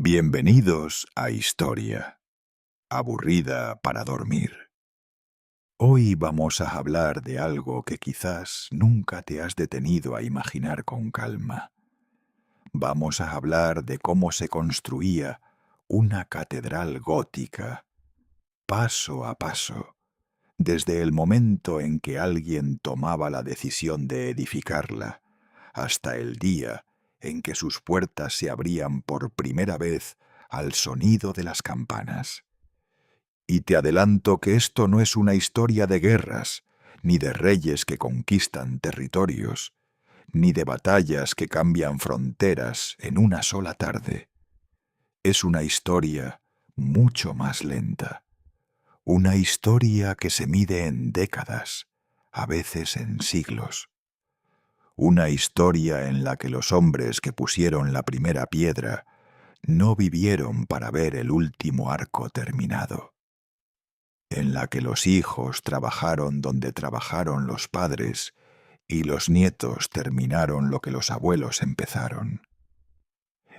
Bienvenidos a Historia, aburrida para dormir. Hoy vamos a hablar de algo que quizás nunca te has detenido a imaginar con calma. Vamos a hablar de cómo se construía una catedral gótica, paso a paso, desde el momento en que alguien tomaba la decisión de edificarla, hasta el día en que sus puertas se abrían por primera vez al sonido de las campanas. Y te adelanto que esto no es una historia de guerras, ni de reyes que conquistan territorios, ni de batallas que cambian fronteras en una sola tarde. Es una historia mucho más lenta, una historia que se mide en décadas, a veces en siglos. Una historia en la que los hombres que pusieron la primera piedra no vivieron para ver el último arco terminado. En la que los hijos trabajaron donde trabajaron los padres y los nietos terminaron lo que los abuelos empezaron.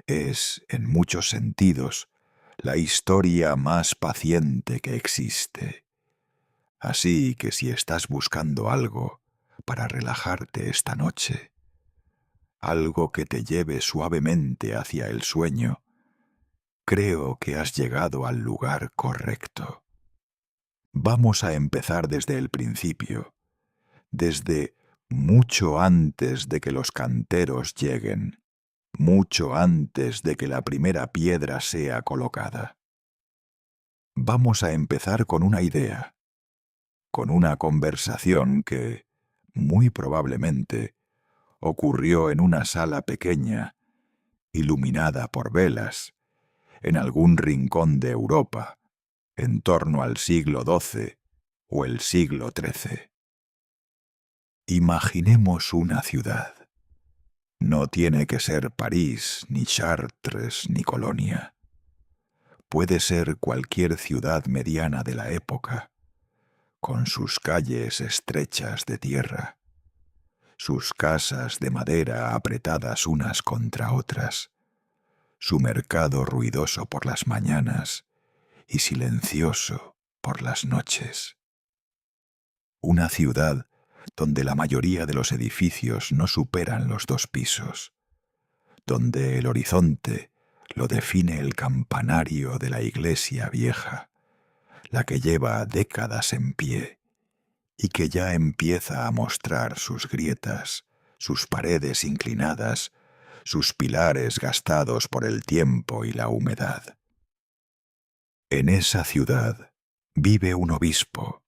Es, en muchos sentidos, la historia más paciente que existe. Así que si estás buscando algo para relajarte esta noche, algo que te lleve suavemente hacia el sueño, creo que has llegado al lugar correcto. Vamos a empezar desde el principio, desde mucho antes de que los canteros lleguen, mucho antes de que la primera piedra sea colocada. Vamos a empezar con una idea, con una conversación que, muy probablemente, ocurrió en una sala pequeña, iluminada por velas, en algún rincón de Europa, en torno al siglo XII o el siglo XIII. Imaginemos una ciudad. No tiene que ser París, ni Chartres, ni Colonia. Puede ser cualquier ciudad mediana de la época, con sus calles estrechas de tierra, sus casas de madera apretadas unas contra otras, su mercado ruidoso por las mañanas y silencioso por las noches. Una ciudad donde la mayoría de los edificios no superan los 2 pisos, donde el horizonte lo define el campanario de la iglesia vieja, la que lleva décadas en pie y que ya empieza a mostrar sus grietas, sus paredes inclinadas, sus pilares gastados por el tiempo y la humedad. En esa ciudad vive un obispo,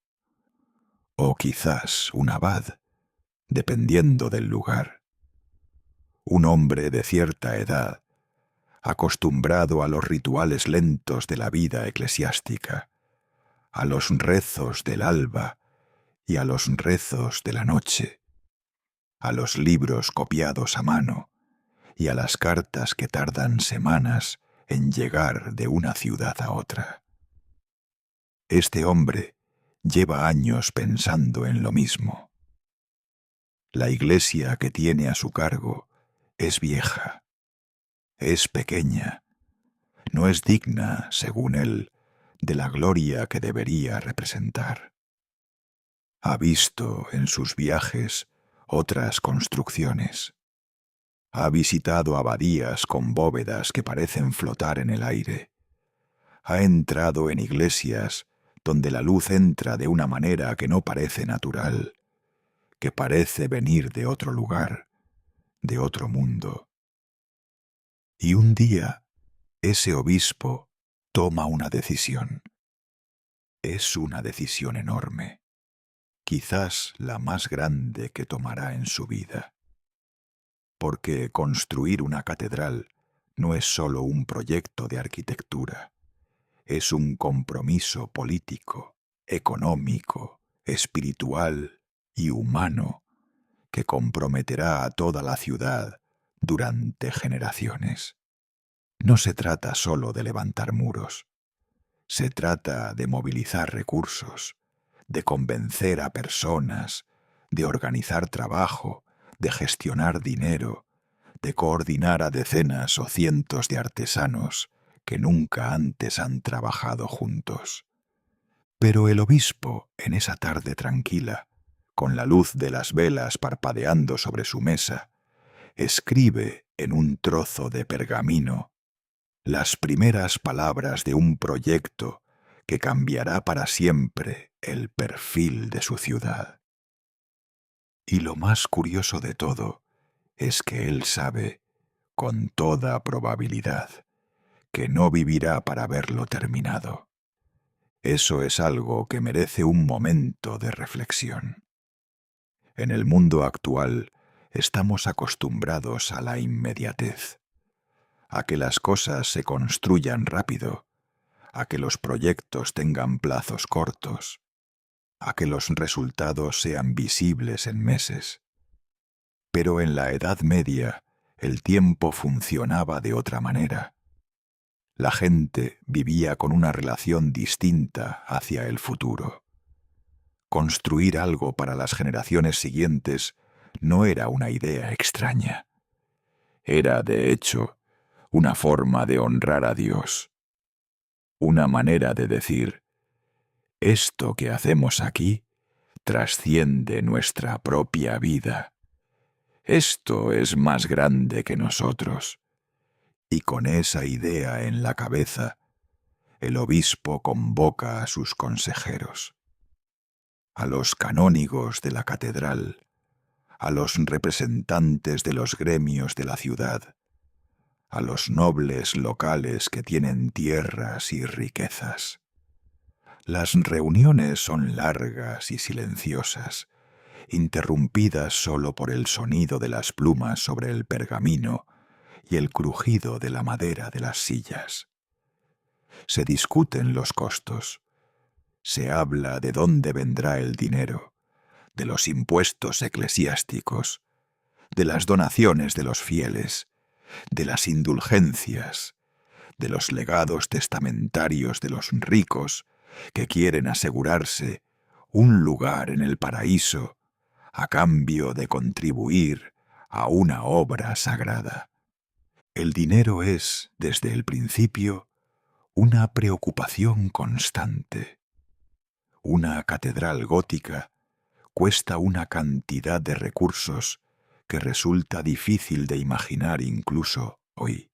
o quizás un abad, dependiendo del lugar. Un hombre de cierta edad, acostumbrado a los rituales lentos de la vida eclesiástica, a los rezos del alba y a los rezos de la noche, a los libros copiados a mano y a las cartas que tardan semanas en llegar de una ciudad a otra. Este hombre lleva años pensando en lo mismo. La iglesia que tiene a su cargo es vieja, es pequeña, no es digna, según él, de la gloria que debería representar. Ha visto en sus viajes otras construcciones. Ha visitado abadías con bóvedas que parecen flotar en el aire. Ha entrado en iglesias donde la luz entra de una manera que no parece natural, que parece venir de otro lugar, de otro mundo. Y un día, ese obispo toma una decisión. Es una decisión enorme, quizás la más grande que tomará en su vida. Porque construir una catedral no es solo un proyecto de arquitectura, es un compromiso político, económico, espiritual y humano que comprometerá a toda la ciudad durante generaciones. No se trata solo de levantar muros, se trata de movilizar recursos, de convencer a personas, de organizar trabajo, de gestionar dinero, de coordinar a decenas o cientos de artesanos que nunca antes han trabajado juntos. Pero el obispo, en esa tarde tranquila, con la luz de las velas parpadeando sobre su mesa, escribe en un trozo de pergamino las primeras palabras de un proyecto que cambiará para siempre el perfil de su ciudad. Y lo más curioso de todo es que él sabe, con toda probabilidad, que no vivirá para verlo terminado. Eso es algo que merece un momento de reflexión. En el mundo actual estamos acostumbrados a la inmediatez, a que las cosas se construyan rápido, a que los proyectos tengan plazos cortos, a que los resultados sean visibles en meses. Pero en la Edad Media el tiempo funcionaba de otra manera. La gente vivía con una relación distinta hacia el futuro. Construir algo para las generaciones siguientes no era una idea extraña. Era, de hecho, una forma de honrar a Dios. Una manera de decir, esto que hacemos aquí trasciende nuestra propia vida. Esto es más grande que nosotros. Y con esa idea en la cabeza, el obispo convoca a sus consejeros, a los canónigos de la catedral, a los representantes de los gremios de la ciudad, a los nobles locales que tienen tierras y riquezas. Las reuniones son largas y silenciosas, interrumpidas solo por el sonido de las plumas sobre el pergamino y el crujido de la madera de las sillas. Se discuten los costos, se habla de dónde vendrá el dinero, de los impuestos eclesiásticos, de las donaciones de los fieles, de las indulgencias, de los legados testamentarios de los ricos que quieren asegurarse un lugar en el paraíso a cambio de contribuir a una obra sagrada. El dinero es, desde el principio, una preocupación constante. Una catedral gótica cuesta una cantidad de recursos que resulta difícil de imaginar incluso hoy.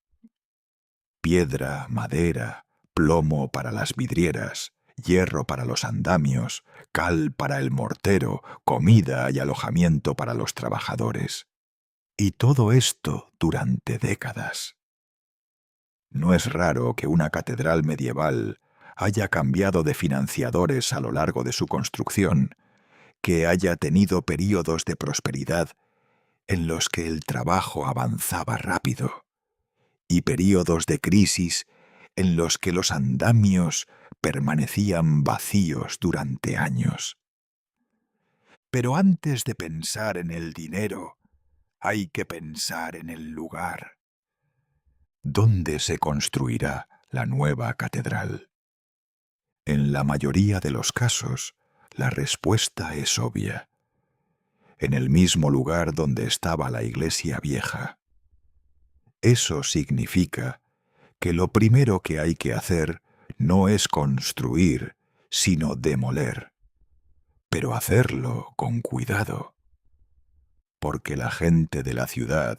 Piedra, madera, plomo para las vidrieras, hierro para los andamios, cal para el mortero, comida y alojamiento para los trabajadores. Y todo esto durante décadas. No es raro que una catedral medieval haya cambiado de financiadores a lo largo de su construcción, que haya tenido períodos de prosperidad en los que el trabajo avanzaba rápido, y períodos de crisis en los que los andamios permanecían vacíos durante años. Pero antes de pensar en el dinero, hay que pensar en el lugar. ¿Dónde se construirá la nueva catedral? En la mayoría de los casos, la respuesta es obvia. En el mismo lugar donde estaba la iglesia vieja. Eso significa que lo primero que hay que hacer no es construir, sino demoler. Pero hacerlo con cuidado. Porque la gente de la ciudad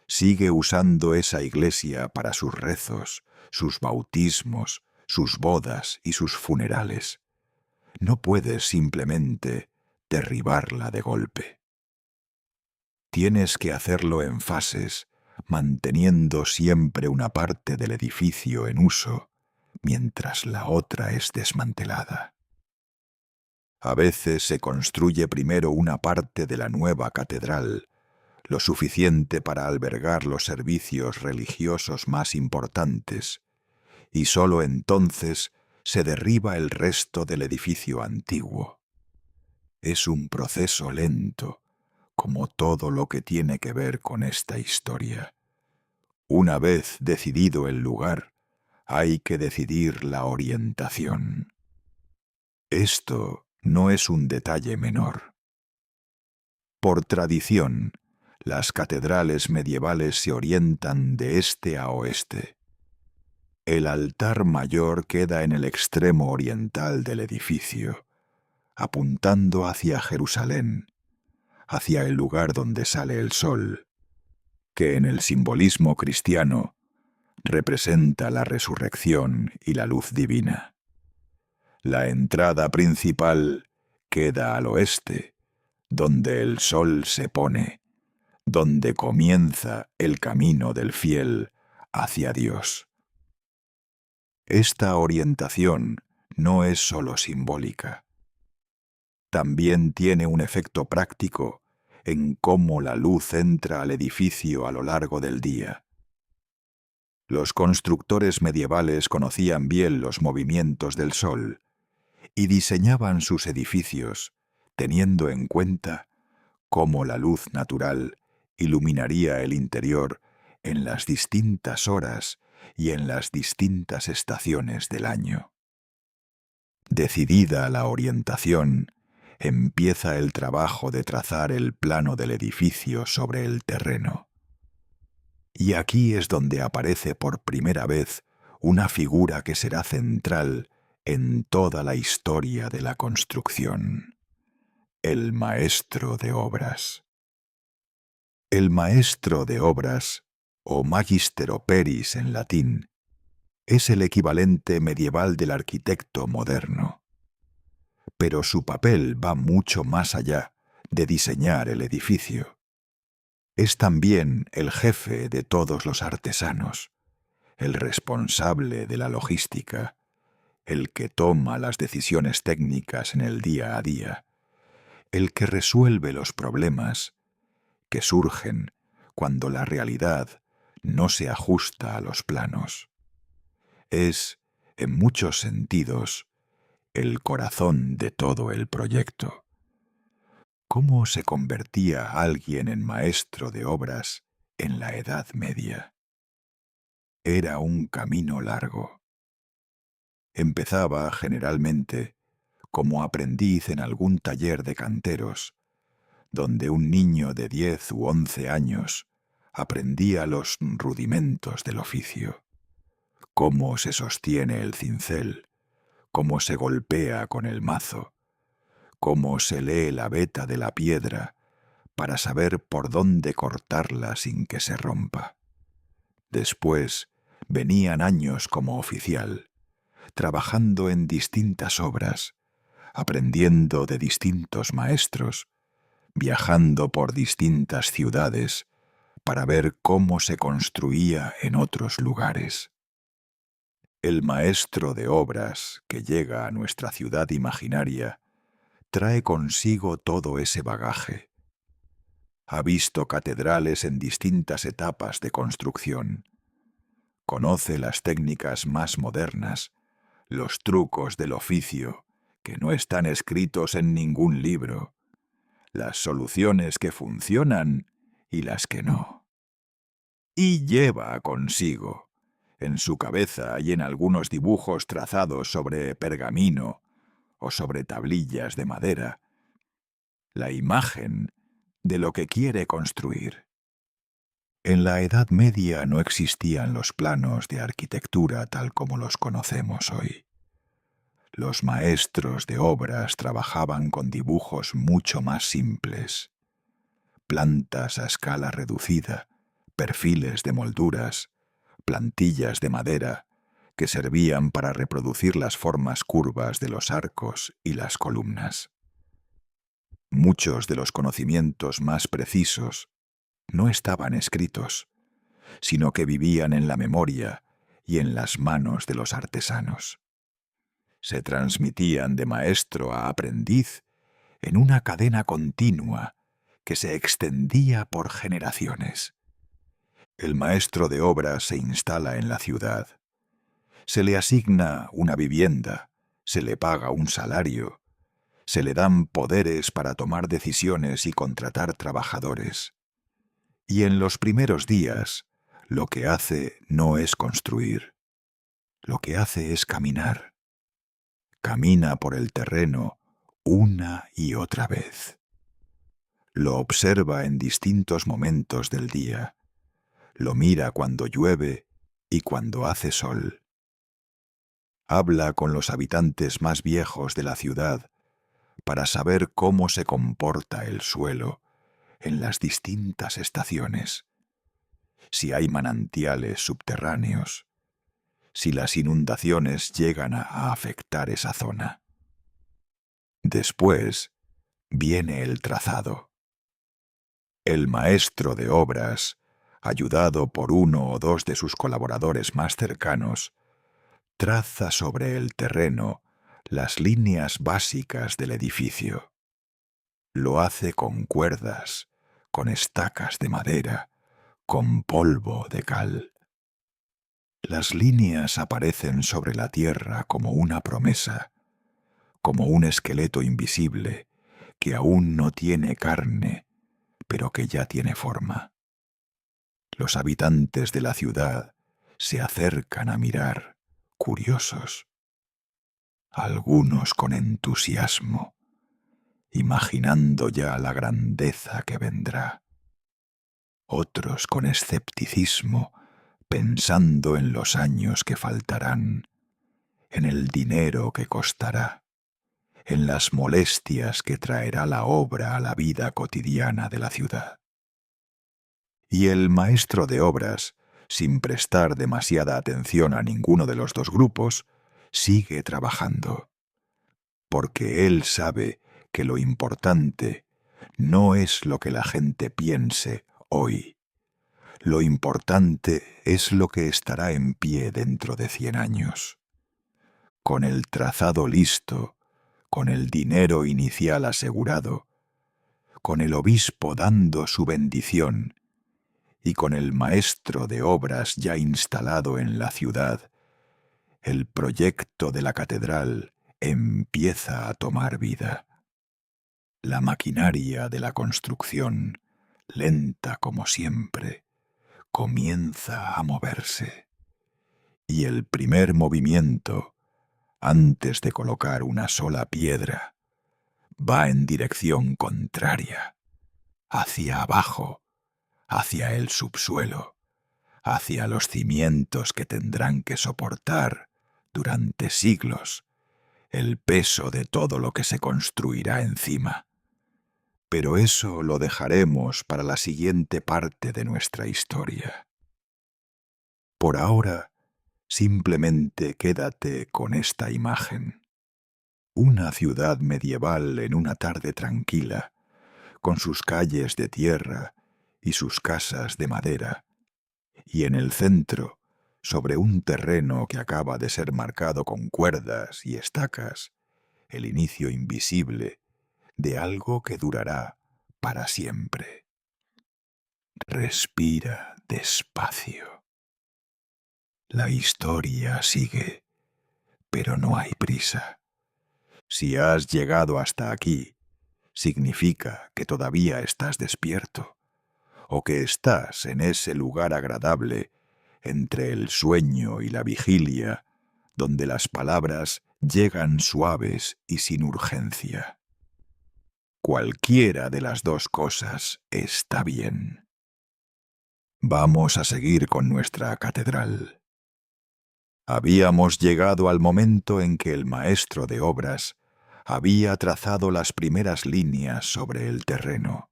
sigue usando esa iglesia para sus rezos, sus bautismos, sus bodas y sus funerales. No puedes simplemente derribarla de golpe. Tienes que hacerlo en fases, manteniendo siempre una parte del edificio en uso, mientras la otra es desmantelada. A veces se construye primero una parte de la nueva catedral, lo suficiente para albergar los servicios religiosos más importantes, y sólo entonces se derriba el resto del edificio antiguo. Es un proceso lento, como todo lo que tiene que ver con esta historia. Una vez decidido el lugar, hay que decidir la orientación. Esto no es un detalle menor. Por tradición, las catedrales medievales se orientan de este a oeste. El altar mayor queda en el extremo oriental del edificio, apuntando hacia Jerusalén, hacia el lugar donde sale el sol, que en el simbolismo cristiano representa la resurrección y la luz divina. La entrada principal queda al oeste, donde el sol se pone, donde comienza el camino del fiel hacia Dios. Esta orientación no es sólo simbólica. También tiene un efecto práctico en cómo la luz entra al edificio a lo largo del día. Los constructores medievales conocían bien los movimientos del sol y diseñaban sus edificios teniendo en cuenta cómo la luz natural iluminaría el interior en las distintas horas y en las distintas estaciones del año. Decidida la orientación, empieza el trabajo de trazar el plano del edificio sobre el terreno. Y aquí es donde aparece por primera vez una figura que será central en toda la historia de la construcción: el maestro de obras. El maestro de obras, o magister operis en latín, es el equivalente medieval del arquitecto moderno. Pero su papel va mucho más allá de diseñar el edificio. Es también el jefe de todos los artesanos, el responsable de la logística, el que toma las decisiones técnicas en el día a día, el que resuelve los problemas que surgen cuando la realidad no se ajusta a los planos. Es, en muchos sentidos, el corazón de todo el proyecto. ¿Cómo se convertía alguien en maestro de obras en la Edad Media? Era un camino largo. Empezaba, generalmente, como aprendiz en algún taller de canteros, donde un niño de 10 u 11 años aprendía los rudimentos del oficio: cómo se sostiene el cincel, cómo se golpea con el mazo, cómo se lee la veta de la piedra para saber por dónde cortarla sin que se rompa. Después venían años como oficial, trabajando en distintas obras, aprendiendo de distintos maestros, viajando por distintas ciudades para ver cómo se construía en otros lugares. El maestro de obras que llega a nuestra ciudad imaginaria trae consigo todo ese bagaje. Ha visto catedrales en distintas etapas de construcción. Conoce las técnicas más modernas, los trucos del oficio que no están escritos en ningún libro, las soluciones que funcionan y las que no. Y lleva consigo, en su cabeza y en algunos dibujos trazados sobre pergamino o sobre tablillas de madera, la imagen de lo que quiere construir. En la Edad Media no existían los planos de arquitectura tal como los conocemos hoy. Los maestros de obras trabajaban con dibujos mucho más simples: plantas a escala reducida, perfiles de molduras, plantillas de madera que servían para reproducir las formas curvas de los arcos y las columnas. Muchos de los conocimientos más precisos no estaban escritos, sino que vivían en la memoria y en las manos de los artesanos. Se transmitían de maestro a aprendiz en una cadena continua que se extendía por generaciones. El maestro de obras se instala en la ciudad. Se le asigna una vivienda, se le paga un salario, se le dan poderes para tomar decisiones y contratar trabajadores. Y en los primeros días, lo que hace no es construir. Lo que hace es caminar. Camina por el terreno una y otra vez. Lo observa en distintos momentos del día. Lo mira cuando llueve y cuando hace sol. Habla con los habitantes más viejos de la ciudad para saber cómo se comporta el suelo en las distintas estaciones, si hay manantiales subterráneos, si las inundaciones llegan a afectar esa zona. Después viene el trazado. El maestro de obras, ayudado por uno o dos de sus colaboradores más cercanos, traza sobre el terreno las líneas básicas del edificio. Lo hace con cuerdas, con estacas de madera, con polvo de cal. Las líneas aparecen sobre la tierra como una promesa, como un esqueleto invisible que aún no tiene carne, pero que ya tiene forma. Los habitantes de la ciudad se acercan a mirar, curiosos, algunos con entusiasmo, imaginando ya la grandeza que vendrá, otros con escepticismo, pensando en los años que faltarán, en el dinero que costará, en las molestias que traerá la obra a la vida cotidiana de la ciudad. Y el maestro de obras, sin prestar demasiada atención a ninguno de los dos grupos, sigue trabajando, porque él sabe que lo importante no es lo que la gente piense hoy. Lo importante es lo que estará en pie dentro de 100 años. Con el trazado listo, con el dinero inicial asegurado, con el obispo dando su bendición y con el maestro de obras ya instalado en la ciudad, el proyecto de la catedral empieza a tomar vida. La maquinaria de la construcción, lenta como siempre, comienza a moverse. Y el primer movimiento, antes de colocar una sola piedra, va en dirección contraria, hacia abajo, hacia el subsuelo, hacia los cimientos que tendrán que soportar durante siglos el peso de todo lo que se construirá encima. Pero eso lo dejaremos para la siguiente parte de nuestra historia. Por ahora, simplemente quédate con esta imagen. Una ciudad medieval en una tarde tranquila, con sus calles de tierra y sus casas de madera, y en el centro, sobre un terreno que acaba de ser marcado con cuerdas y estacas, el inicio invisible de algo que durará para siempre. Respira despacio. La historia sigue, pero no hay prisa. Si has llegado hasta aquí, significa que todavía estás despierto, o que estás en ese lugar agradable entre el sueño y la vigilia, donde las palabras llegan suaves y sin urgencia. Cualquiera de las dos cosas está bien. Vamos a seguir con nuestra catedral. Habíamos llegado al momento en que el maestro de obras había trazado las primeras líneas sobre el terreno.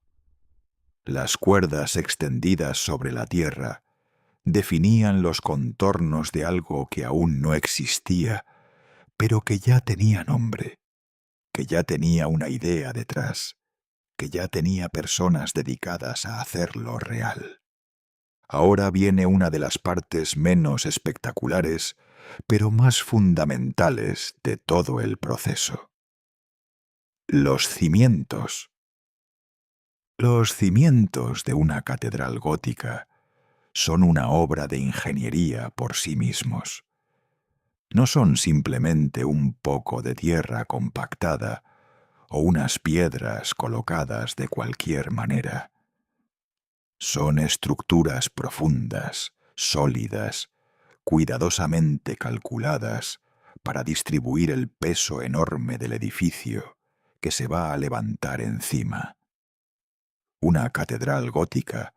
Las cuerdas extendidas sobre la tierra definían los contornos de algo que aún no existía, pero que ya tenía nombre, que ya tenía una idea detrás, que ya tenía personas dedicadas a hacerlo real. Ahora viene una de las partes menos espectaculares, pero más fundamentales de todo el proceso. Los cimientos. Los cimientos de una catedral gótica son una obra de ingeniería por sí mismos. No son simplemente un poco de tierra compactada o unas piedras colocadas de cualquier manera. Son estructuras profundas, sólidas, cuidadosamente calculadas para distribuir el peso enorme del edificio que se va a levantar encima. Una catedral gótica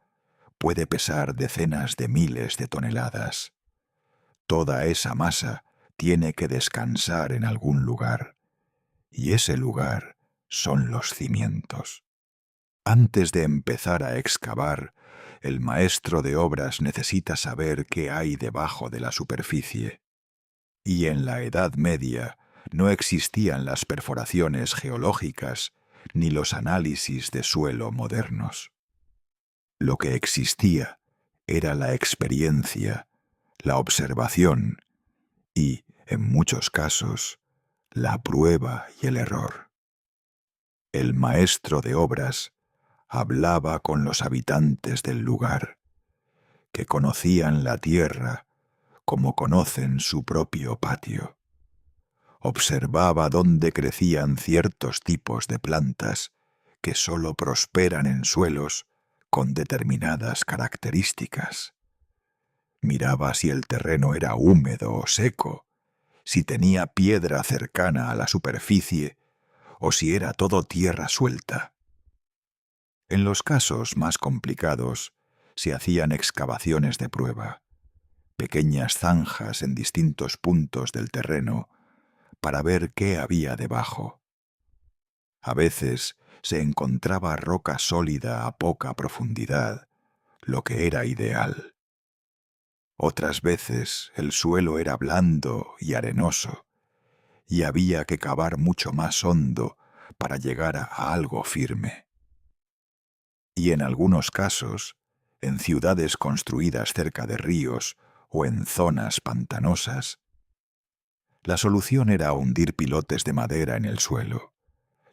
puede pesar decenas de miles de toneladas. Toda esa masa tiene que descansar en algún lugar, y ese lugar son los cimientos. Antes de empezar a excavar, el maestro de obras necesita saber qué hay debajo de la superficie. Y en la Edad Media no existían las perforaciones geológicas ni los análisis de suelo modernos. Lo que existía era la experiencia, la observación y, en muchos casos, la prueba y el error. El maestro de obras hablaba con los habitantes del lugar, que conocían la tierra como conocen su propio patio. Observaba dónde crecían ciertos tipos de plantas que sólo prosperan en suelos con determinadas características. Miraba si el terreno era húmedo o seco, si tenía piedra cercana a la superficie o si era todo tierra suelta. En los casos más complicados se hacían excavaciones de prueba, pequeñas zanjas en distintos puntos del terreno para ver qué había debajo. A veces se encontraba roca sólida a poca profundidad, lo que era ideal. Otras veces el suelo era blando y arenoso, y había que cavar mucho más hondo para llegar a algo firme. Y en algunos casos, en ciudades construidas cerca de ríos o en zonas pantanosas, la solución era hundir pilotes de madera en el suelo,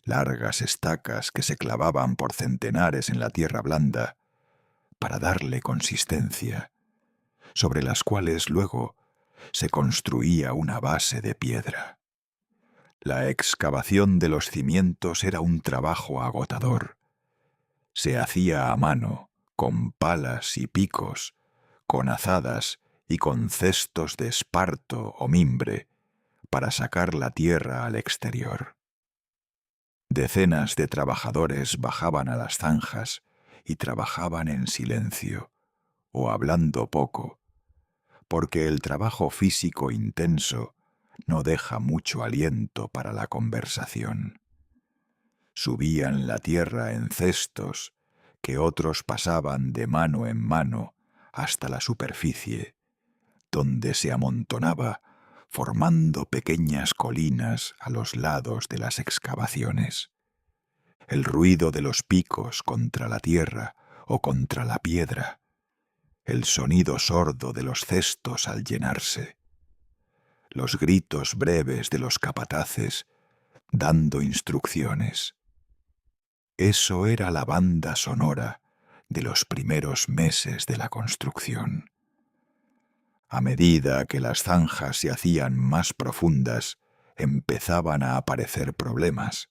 largas estacas que se clavaban por centenares en la tierra blanda para darle consistencia, sobre las cuales luego se construía una base de piedra. La excavación de los cimientos era un trabajo agotador. Se hacía a mano, con palas y picos, con azadas y con cestos de esparto o mimbre, para sacar la tierra al exterior. Decenas de trabajadores bajaban a las zanjas y trabajaban en silencio, o hablando poco, porque el trabajo físico intenso no deja mucho aliento para la conversación. Subían la tierra en cestos que otros pasaban de mano en mano hasta la superficie, donde se amontonaba formando pequeñas colinas a los lados de las excavaciones. El ruido de los picos contra la tierra o contra la piedra, el sonido sordo de los cestos al llenarse, los gritos breves de los capataces dando instrucciones. Eso era la banda sonora de los primeros meses de la construcción. A medida que las zanjas se hacían más profundas, empezaban a aparecer problemas.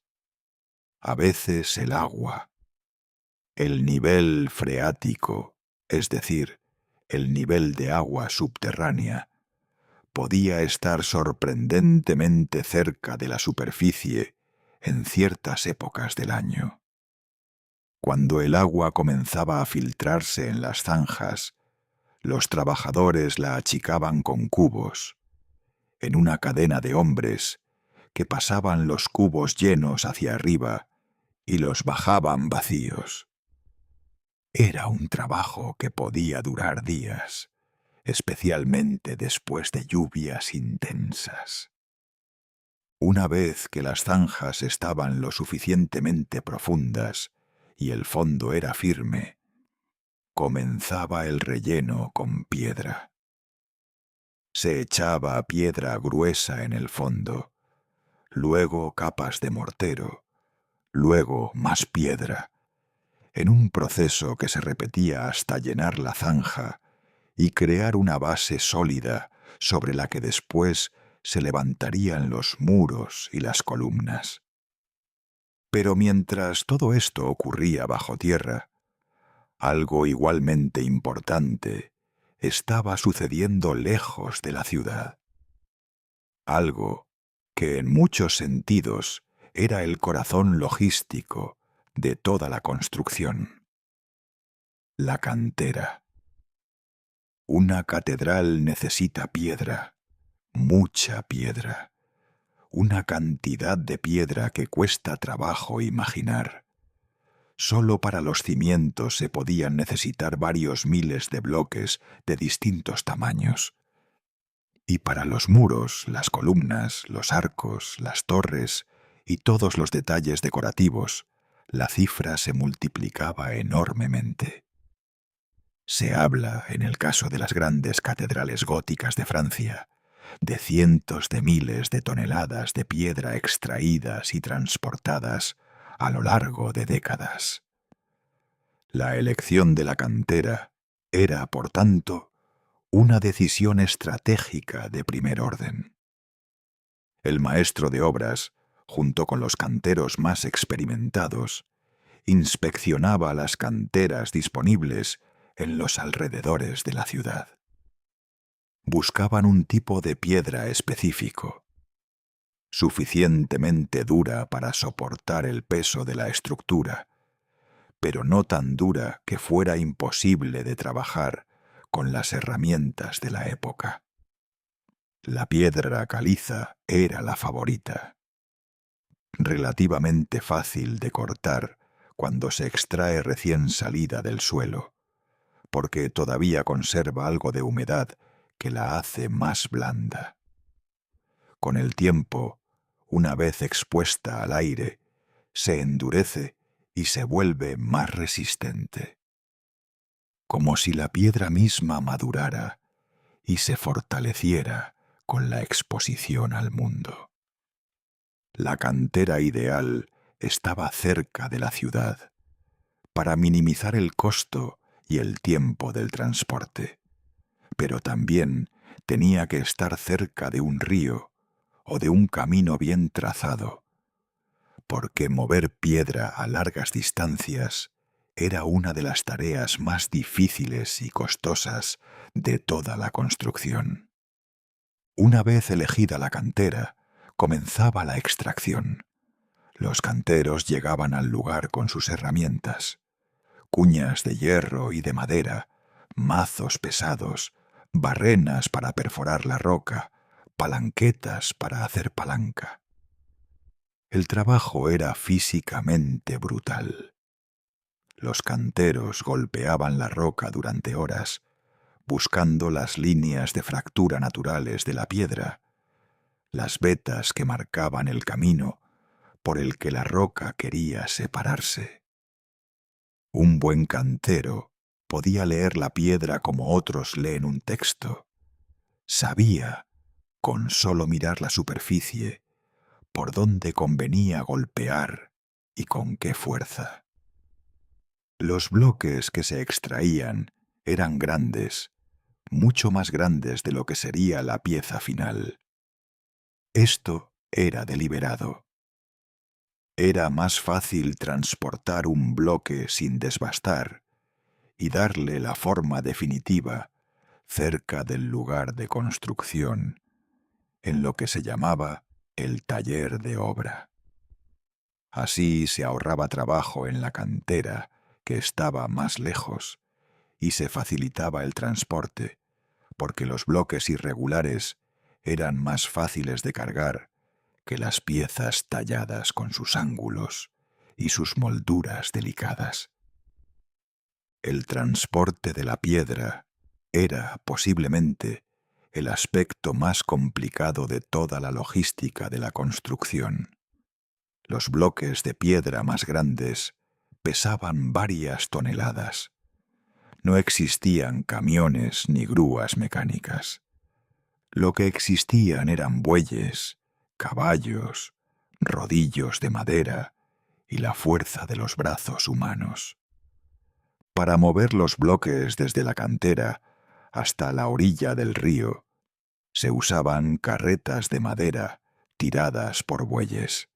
A veces el agua, el nivel freático, es decir, el nivel de agua subterránea, podía estar sorprendentemente cerca de la superficie en ciertas épocas del año. Cuando el agua comenzaba a filtrarse en las zanjas, los trabajadores la achicaban con cubos, en una cadena de hombres que pasaban los cubos llenos hacia arriba y los bajaban vacíos. Era un trabajo que podía durar días, especialmente después de lluvias intensas. Una vez que las zanjas estaban lo suficientemente profundas y el fondo era firme, comenzaba el relleno con piedra. Se echaba piedra gruesa en el fondo, luego capas de mortero, luego más piedra, en un proceso que se repetía hasta llenar la zanja y crear una base sólida sobre la que después se levantarían los muros y las columnas. Pero mientras todo esto ocurría bajo tierra, algo igualmente importante estaba sucediendo lejos de la ciudad. Algo que en muchos sentidos era el corazón logístico de toda la construcción. La cantera. Una catedral necesita piedra, mucha piedra, una cantidad de piedra que cuesta trabajo imaginar. Solo para los cimientos se podían necesitar varios miles de bloques de distintos tamaños. Y para los muros, las columnas, los arcos, las torres y todos los detalles decorativos, la cifra se multiplicaba enormemente. Se habla, en el caso de las grandes catedrales góticas de Francia, de cientos de miles de toneladas de piedra extraídas y transportadas a lo largo de décadas. La elección de la cantera era, por tanto, una decisión estratégica de primer orden. El maestro de obras, junto con los canteros más experimentados, inspeccionaba las canteras disponibles en los alrededores de la ciudad. Buscaban un tipo de piedra específico, suficientemente dura para soportar el peso de la estructura, pero no tan dura que fuera imposible de trabajar con las herramientas de la época. La piedra caliza era la favorita, relativamente fácil de cortar cuando se extrae recién salida del suelo, porque todavía conserva algo de humedad que la hace más blanda. Con el tiempo, una vez expuesta al aire, se endurece y se vuelve más resistente, como si la piedra misma madurara y se fortaleciera con la exposición al mundo. La cantera ideal estaba cerca de la ciudad, para minimizar el costo y el tiempo del transporte, pero también tenía que estar cerca de un río o de un camino bien trazado, porque mover piedra a largas distancias era una de las tareas más difíciles y costosas de toda la construcción. Una vez elegida la cantera, comenzaba la extracción. Los canteros llegaban al lugar con sus herramientas, cuñas de hierro y de madera, mazos pesados, barrenas para perforar la roca, palanquetas para hacer palanca. El trabajo era físicamente brutal. Los canteros golpeaban la roca durante horas, buscando las líneas de fractura naturales de la piedra, las vetas que marcaban el camino por el que la roca quería separarse. Un buen cantero podía leer la piedra como otros leen un texto. Sabía, con solo mirar la superficie, por dónde convenía golpear y con qué fuerza. Los bloques que se extraían eran grandes, mucho más grandes de lo que sería la pieza final. Esto era deliberado. Era más fácil transportar un bloque sin desbastar y darle la forma definitiva cerca del lugar de construcción, en lo que se llamaba el taller de obra. Así se ahorraba trabajo en la cantera, que estaba más lejos, y se facilitaba el transporte, porque los bloques irregulares eran más fáciles de cargar que las piezas talladas con sus ángulos y sus molduras delicadas. El transporte de la piedra era, posiblemente, el aspecto más complicado de toda la logística de la construcción. Los bloques de piedra más grandes pesaban varias toneladas. No existían camiones ni grúas mecánicas. Lo que existían eran bueyes, caballos, rodillos de madera y la fuerza de los brazos humanos. Para mover los bloques desde la cantera hasta la orilla del río, se usaban carretas de madera tiradas por bueyes.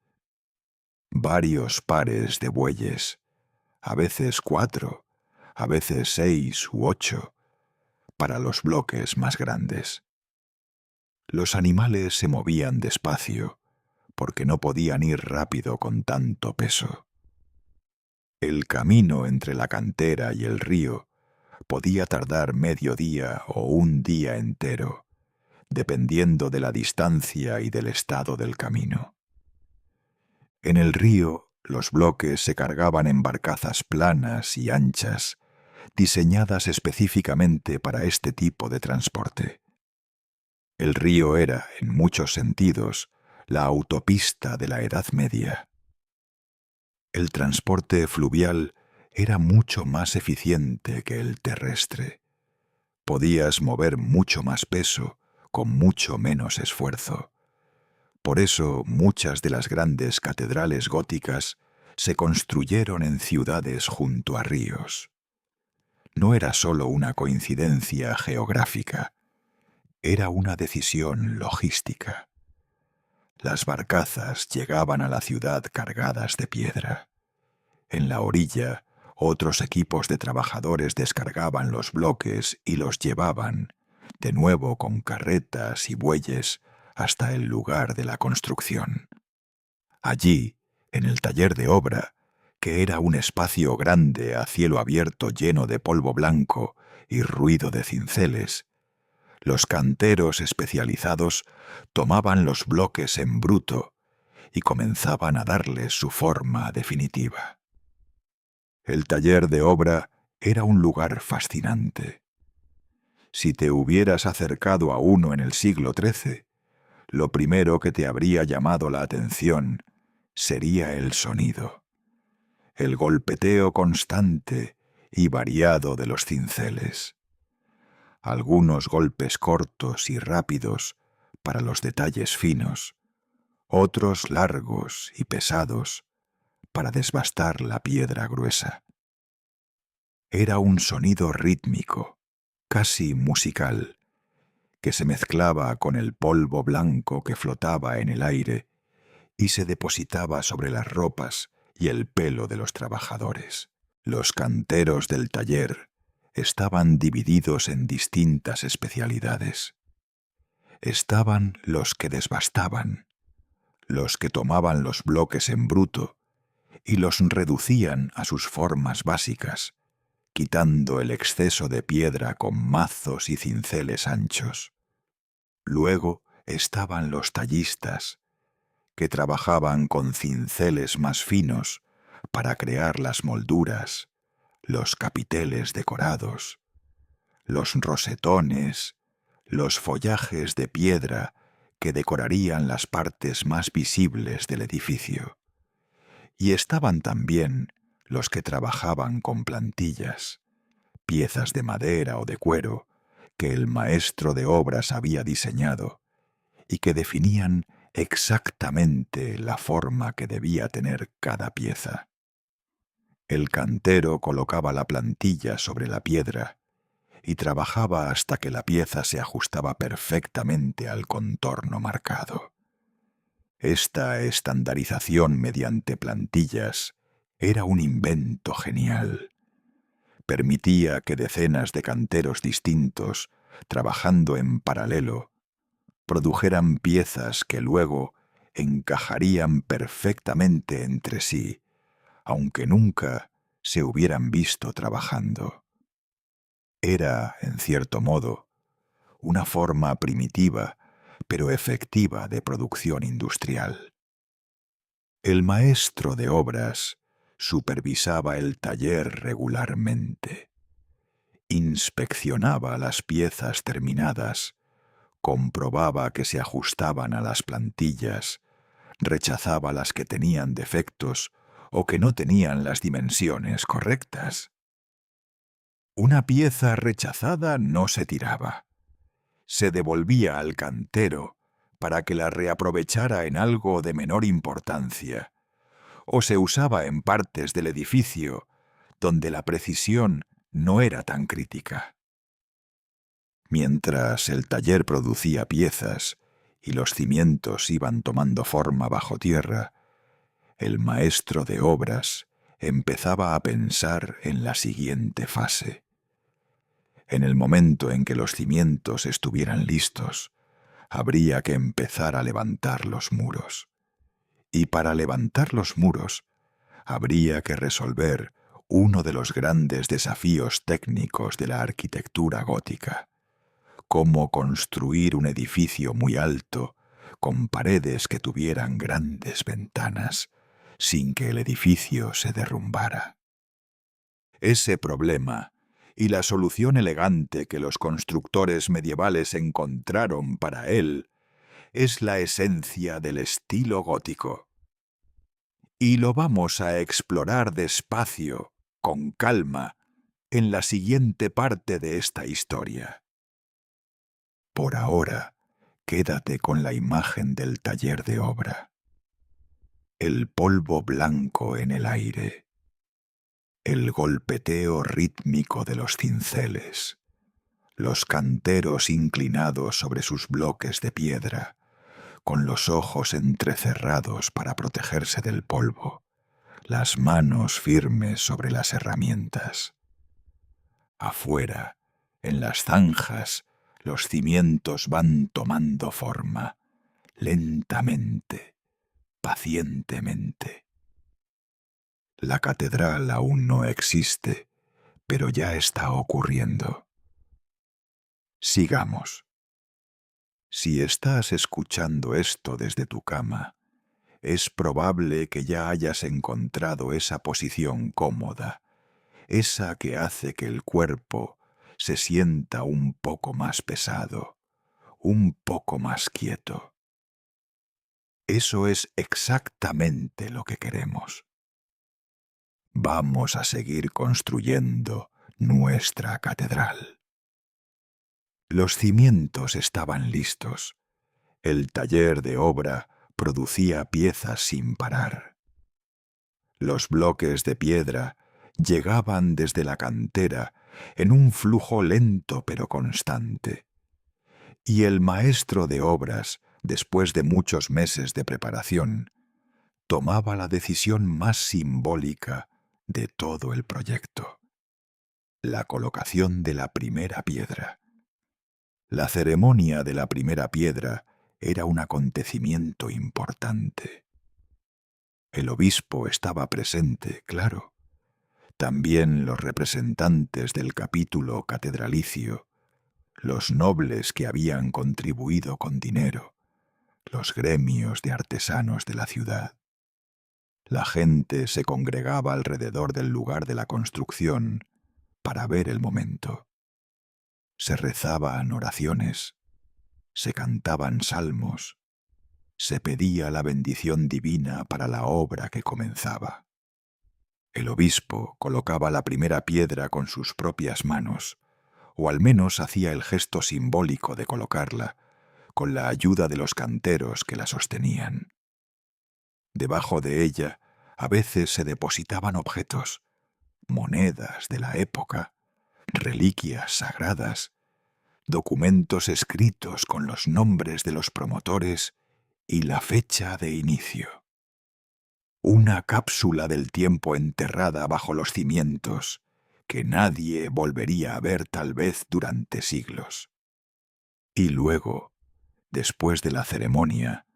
Varios pares de bueyes, a veces 4, a veces 6 u 8, para los bloques más grandes. Los animales se movían despacio, porque no podían ir rápido con tanto peso. El camino entre la cantera y el río podía tardar medio día o un día entero, dependiendo de la distancia y del estado del camino. En el río, los bloques se cargaban en barcazas planas y anchas, diseñadas específicamente para este tipo de transporte. El río era, en muchos sentidos, la autopista de la Edad Media. El transporte fluvial era mucho más eficiente que el terrestre. Podías mover mucho más peso con mucho menos esfuerzo. Por eso muchas de las grandes catedrales góticas se construyeron en ciudades junto a ríos. No era solo una coincidencia geográfica, era una decisión logística. Las barcazas llegaban a la ciudad cargadas de piedra. En la orilla, otros equipos de trabajadores descargaban los bloques y los llevaban, de nuevo con carretas y bueyes, hasta el lugar de la construcción. Allí, en el taller de obra, que era un espacio grande a cielo abierto lleno de polvo blanco y ruido de cinceles, los canteros especializados tomaban los bloques en bruto y comenzaban a darles su forma definitiva. El taller de obra era un lugar fascinante. Si te hubieras acercado a uno en el siglo XIII, lo primero que te habría llamado la atención sería el sonido, el golpeteo constante y variado de los cinceles. Algunos golpes cortos y rápidos para los detalles finos, otros largos y pesados para desbastar la piedra gruesa. Era un sonido rítmico, casi musical, que se mezclaba con el polvo blanco que flotaba en el aire y se depositaba sobre las ropas y el pelo de los trabajadores. Los canteros del taller estaban divididos en distintas especialidades. Estaban los que desbastaban, los que tomaban los bloques en bruto y los reducían a sus formas básicas, quitando el exceso de piedra con mazos y cinceles anchos. Luego estaban los tallistas, que trabajaban con cinceles más finos para crear las molduras, los capiteles decorados, los rosetones, los follajes de piedra que decorarían las partes más visibles del edificio. Y estaban también los que trabajaban con plantillas, piezas de madera o de cuero que el maestro de obras había diseñado y que definían exactamente la forma que debía tener cada pieza. El cantero colocaba la plantilla sobre la piedra y trabajaba hasta que la pieza se ajustaba perfectamente al contorno marcado. Esta estandarización mediante plantillas era un invento genial. Permitía que decenas de canteros distintos, trabajando en paralelo, produjeran piezas que luego encajarían perfectamente entre sí, aunque nunca se hubieran visto trabajando. Era, en cierto modo, una forma primitiva pero efectiva de producción industrial. El maestro de obras supervisaba el taller regularmente, inspeccionaba las piezas terminadas, comprobaba que se ajustaban a las plantillas, rechazaba las que tenían defectos o que no tenían las dimensiones correctas. Una pieza rechazada no se tiraba. Se devolvía al cantero para que la reaprovechara en algo de menor importancia, o se usaba en partes del edificio donde la precisión no era tan crítica. Mientras el taller producía piezas y los cimientos iban tomando forma bajo tierra, el maestro de obras empezaba a pensar en la siguiente fase. En el momento en que los cimientos estuvieran listos, habría que empezar a levantar los muros. Y para levantar los muros, habría que resolver uno de los grandes desafíos técnicos de la arquitectura gótica: cómo construir un edificio muy alto, con paredes que tuvieran grandes ventanas, sin que el edificio se derrumbara. Ese problema y la solución elegante que los constructores medievales encontraron para él es la esencia del estilo gótico. Y lo vamos a explorar despacio, con calma, en la siguiente parte de esta historia. Por ahora, quédate con la imagen del taller de obra. El polvo blanco en el aire. El golpeteo rítmico de los cinceles. Los canteros inclinados sobre sus bloques de piedra, con los ojos entrecerrados para protegerse del polvo, las manos firmes sobre las herramientas. Afuera, en las zanjas, los cimientos van tomando forma, lentamente, pacientemente. La catedral aún no existe, pero ya está ocurriendo. Sigamos. Si estás escuchando esto desde tu cama, es probable que ya hayas encontrado esa posición cómoda, esa que hace que el cuerpo se sienta un poco más pesado, un poco más quieto. Eso es exactamente lo que queremos. Vamos a seguir construyendo nuestra catedral. Los cimientos estaban listos. El taller de obra producía piezas sin parar. Los bloques de piedra llegaban desde la cantera en un flujo lento pero constante. Y el maestro de obras, después de muchos meses de preparación, tomaba la decisión más simbólica de todo el proyecto: la colocación de la primera piedra. La ceremonia de la primera piedra era un acontecimiento importante. El obispo estaba presente, claro. También los representantes del capítulo catedralicio, los nobles que habían contribuido con dinero, los gremios de artesanos de la ciudad. La gente se congregaba alrededor del lugar de la construcción para ver el momento. Se rezaban oraciones, se cantaban salmos, se pedía la bendición divina para la obra que comenzaba. El obispo colocaba la primera piedra con sus propias manos, o al menos hacía el gesto simbólico de colocarla, con la ayuda de los canteros que la sostenían. Debajo de ella a veces se depositaban objetos, monedas de la época, reliquias sagradas, documentos escritos con los nombres de los promotores y la fecha de inicio. Una cápsula del tiempo enterrada bajo los cimientos, que nadie volvería a ver tal vez durante siglos. Y luego, después de la ceremonia,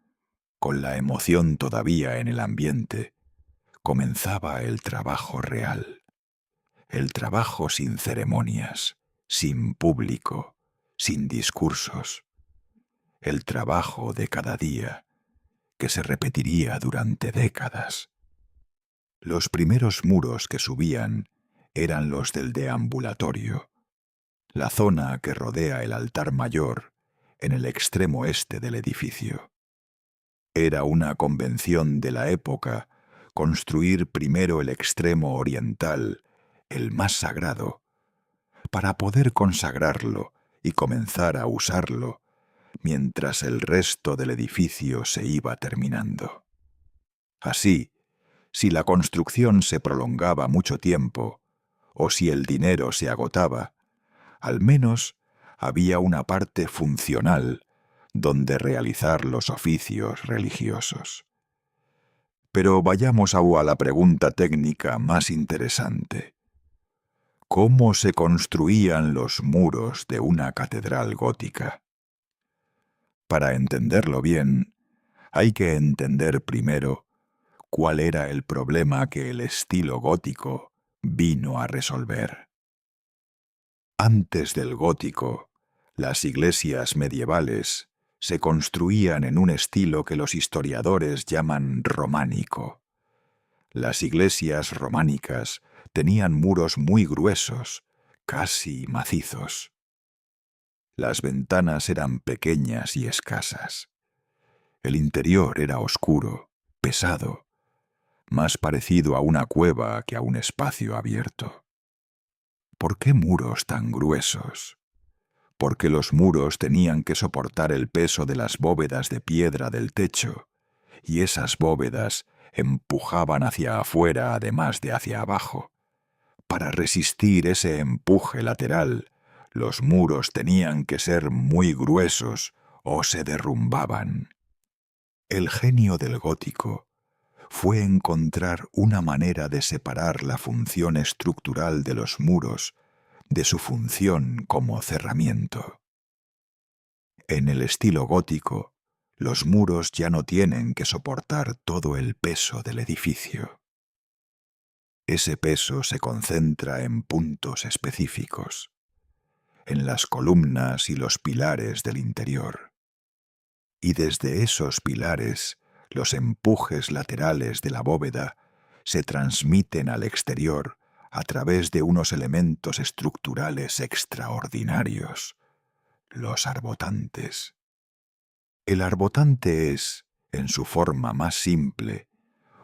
con la emoción todavía en el ambiente, comenzaba el trabajo real. El trabajo sin ceremonias, sin público, sin discursos. El trabajo de cada día, que se repetiría durante décadas. Los primeros muros que subían eran los del deambulatorio, la zona que rodea el altar mayor en el extremo este del edificio. Era una convención de la época construir primero el extremo oriental, el más sagrado, para poder consagrarlo y comenzar a usarlo mientras el resto del edificio se iba terminando. Así, si la construcción se prolongaba mucho tiempo, o si el dinero se agotaba, al menos había una parte funcional donde realizar los oficios religiosos. Pero vayamos a la pregunta técnica más interesante. ¿Cómo se construían los muros de una catedral gótica? Para entenderlo bien, hay que entender primero cuál era el problema que el estilo gótico vino a resolver. Antes del gótico, Las iglesias medievales se construían en un estilo que los historiadores llaman románico. Las iglesias románicas tenían muros muy gruesos, casi macizos. Las ventanas eran pequeñas y escasas. El interior era oscuro, pesado, más parecido a una cueva que a un espacio abierto. ¿Por qué muros tan gruesos? Porque los muros tenían que soportar el peso de las bóvedas de piedra del techo, y esas bóvedas empujaban hacia afuera además de hacia abajo. Para resistir ese empuje lateral, los muros tenían que ser muy gruesos o se derrumbaban. El genio del gótico fue encontrar una manera de separar la función estructural de los muros de su función como cerramiento. En el estilo gótico, los muros ya no tienen que soportar todo el peso del edificio. Ese peso se concentra en puntos específicos, en las columnas y los pilares del interior. Y desde esos pilares, los empujes laterales de la bóveda se transmiten al exterior a través de unos elementos estructurales extraordinarios, los arbotantes. El arbotante es, en su forma más simple,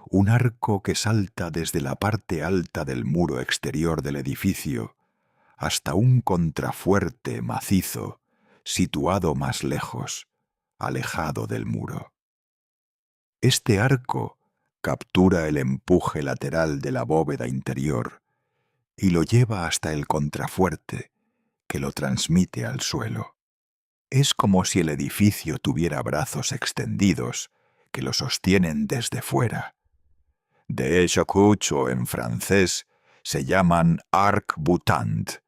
un arco que salta desde la parte alta del muro exterior del edificio hasta un contrafuerte macizo situado más lejos, alejado del muro. Este arco captura el empuje lateral de la bóveda interior y lo lleva hasta el contrafuerte, que lo transmite al suelo. Es como si el edificio tuviera brazos extendidos que lo sostienen desde fuera. De hecho, o en francés se llaman arc-boutant,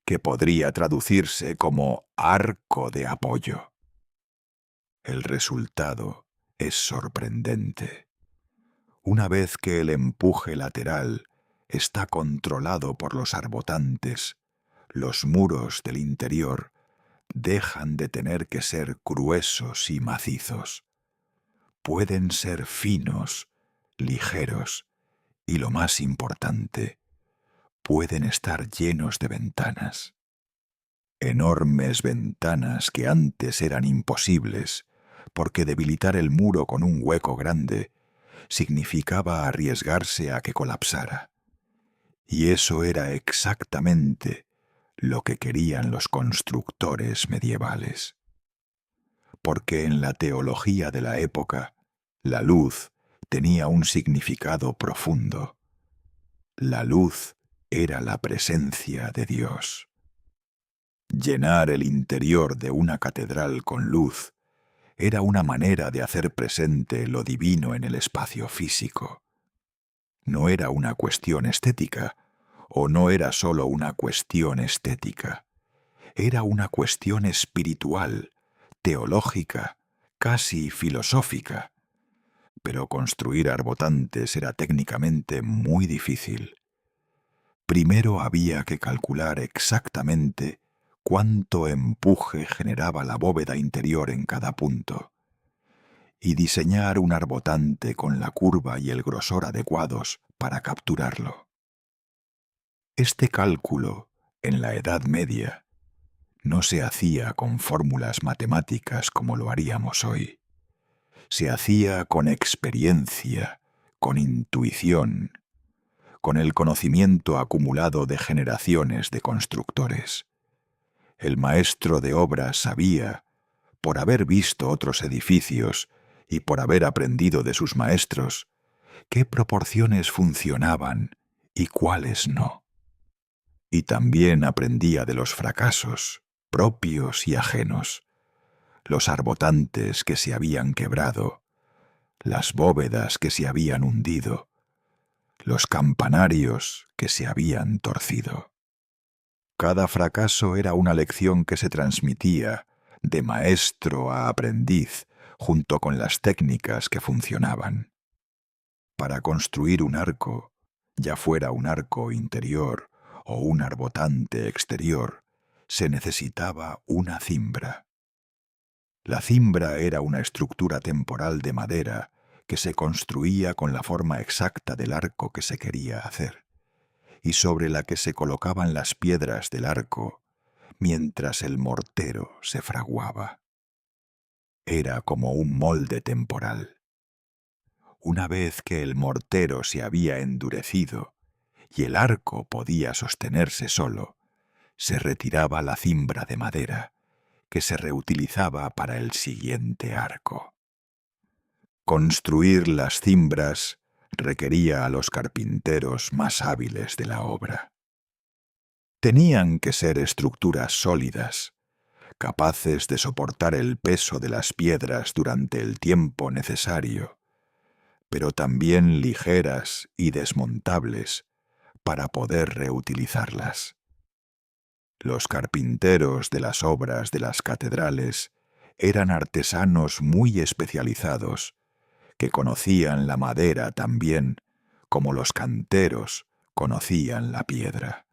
que podría traducirse como arco de apoyo. El resultado es sorprendente. Una vez que el empuje lateral está controlado por los arbotantes, los muros del interior dejan de tener que ser gruesos y macizos. Pueden ser finos, ligeros y, lo más importante, pueden estar llenos de ventanas. Enormes ventanas que antes eran imposibles, porque debilitar el muro con un hueco grande significaba arriesgarse a que colapsara. Y eso era exactamente lo que querían los constructores medievales. Porque en la teología de la época, la luz tenía un significado profundo. La luz era la presencia de Dios. Llenar el interior de una catedral con luz era una manera de hacer presente lo divino en el espacio físico. No era una cuestión estética, o no era solo una cuestión estética. Era una cuestión espiritual, teológica, casi filosófica. Pero construir arbotantes era técnicamente muy difícil. Primero había que calcular exactamente cuánto empuje generaba la bóveda interior en cada punto, y diseñar un arbotante con la curva y el grosor adecuados para capturarlo. Este cálculo, en la Edad Media, no se hacía con fórmulas matemáticas como lo haríamos hoy. Se hacía con experiencia, con intuición, con el conocimiento acumulado de generaciones de constructores. El maestro de obra sabía, por haber visto otros edificios y por haber aprendido de sus maestros, qué proporciones funcionaban y cuáles no. Y también aprendía de los fracasos, propios y ajenos, los arbotantes que se habían quebrado, las bóvedas que se habían hundido, los campanarios que se habían torcido. Cada fracaso era una lección que se transmitía de maestro a aprendiz junto con las técnicas que funcionaban. Para construir un arco, ya fuera un arco interior o un arbotante exterior, se necesitaba una cimbra. La cimbra era una estructura temporal de madera que se construía con la forma exacta del arco que se quería hacer, y sobre la que se colocaban las piedras del arco mientras el mortero se fraguaba. Era como un molde temporal. Una vez que el mortero se había endurecido y el arco podía sostenerse solo, se retiraba la cimbra de madera, que se reutilizaba para el siguiente arco. Construir las cimbras requería a los carpinteros más hábiles de la obra. Tenían que ser estructuras sólidas, capaces de soportar el peso de las piedras durante el tiempo necesario, pero también ligeras y desmontables para poder reutilizarlas. Los carpinteros de las obras de las catedrales eran artesanos muy especializados que conocían la madera tan bien como los canteros conocían la piedra.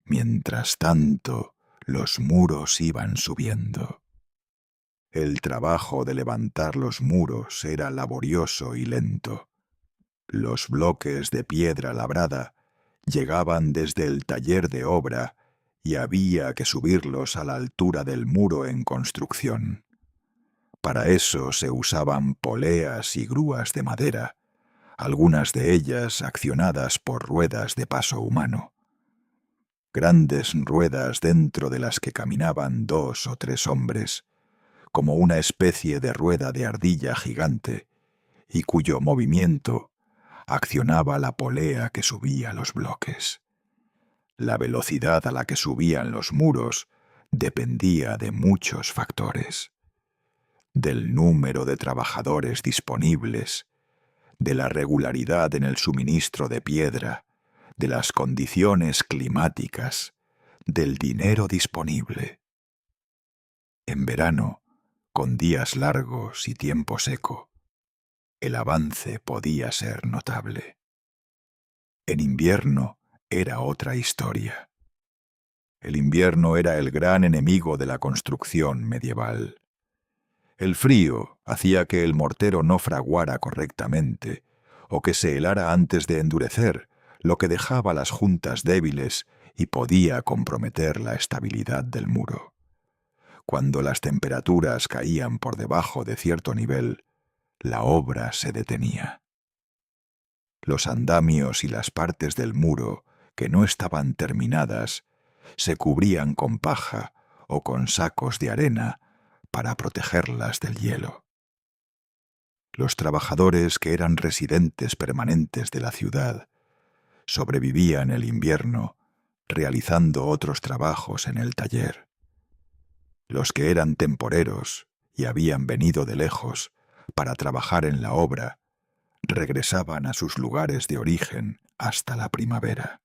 Mientras tanto, los muros iban subiendo. El trabajo de levantar los muros era laborioso y lento. Los bloques de piedra labrada llegaban desde el taller de obra y había que subirlos a la altura del muro en construcción. Para eso se usaban poleas y grúas de madera, algunas de ellas accionadas por ruedas de paso humano. Grandes ruedas dentro de las que caminaban 2 o 3 hombres, como una especie de rueda de ardilla gigante, y cuyo movimiento accionaba la polea que subía los bloques. La velocidad a la que subían los muros dependía de muchos factores: del número de trabajadores disponibles, de la regularidad en el suministro de piedra, de las condiciones climáticas, del dinero disponible. En verano, con días largos y tiempo seco, el avance podía ser notable. En invierno era otra historia. El invierno era el gran enemigo de la construcción medieval. El frío hacía que el mortero no fraguara correctamente o que se helara antes de endurecer, lo que dejaba las juntas débiles y podía comprometer la estabilidad del muro. Cuando las temperaturas caían por debajo de cierto nivel, la obra se detenía. Los andamios y las partes del muro que no estaban terminadas se cubrían con paja o con sacos de arena para protegerlas del hielo. Los trabajadores que eran residentes permanentes de la ciudad sobrevivían el invierno realizando otros trabajos en el taller. Los que eran temporeros y habían venido de lejos para trabajar en la obra regresaban a sus lugares de origen hasta la primavera.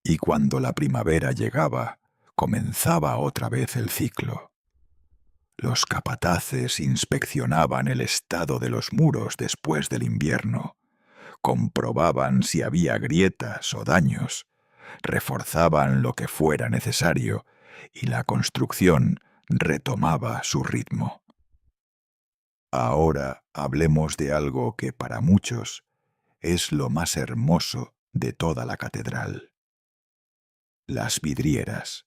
Y cuando la primavera llegaba, comenzaba otra vez el ciclo. Los capataces inspeccionaban el estado de los muros después del invierno, comprobaban si había grietas o daños, reforzaban lo que fuera necesario y la construcción retomaba su ritmo. Ahora hablemos de algo que para muchos es lo más hermoso de toda la catedral: las vidrieras.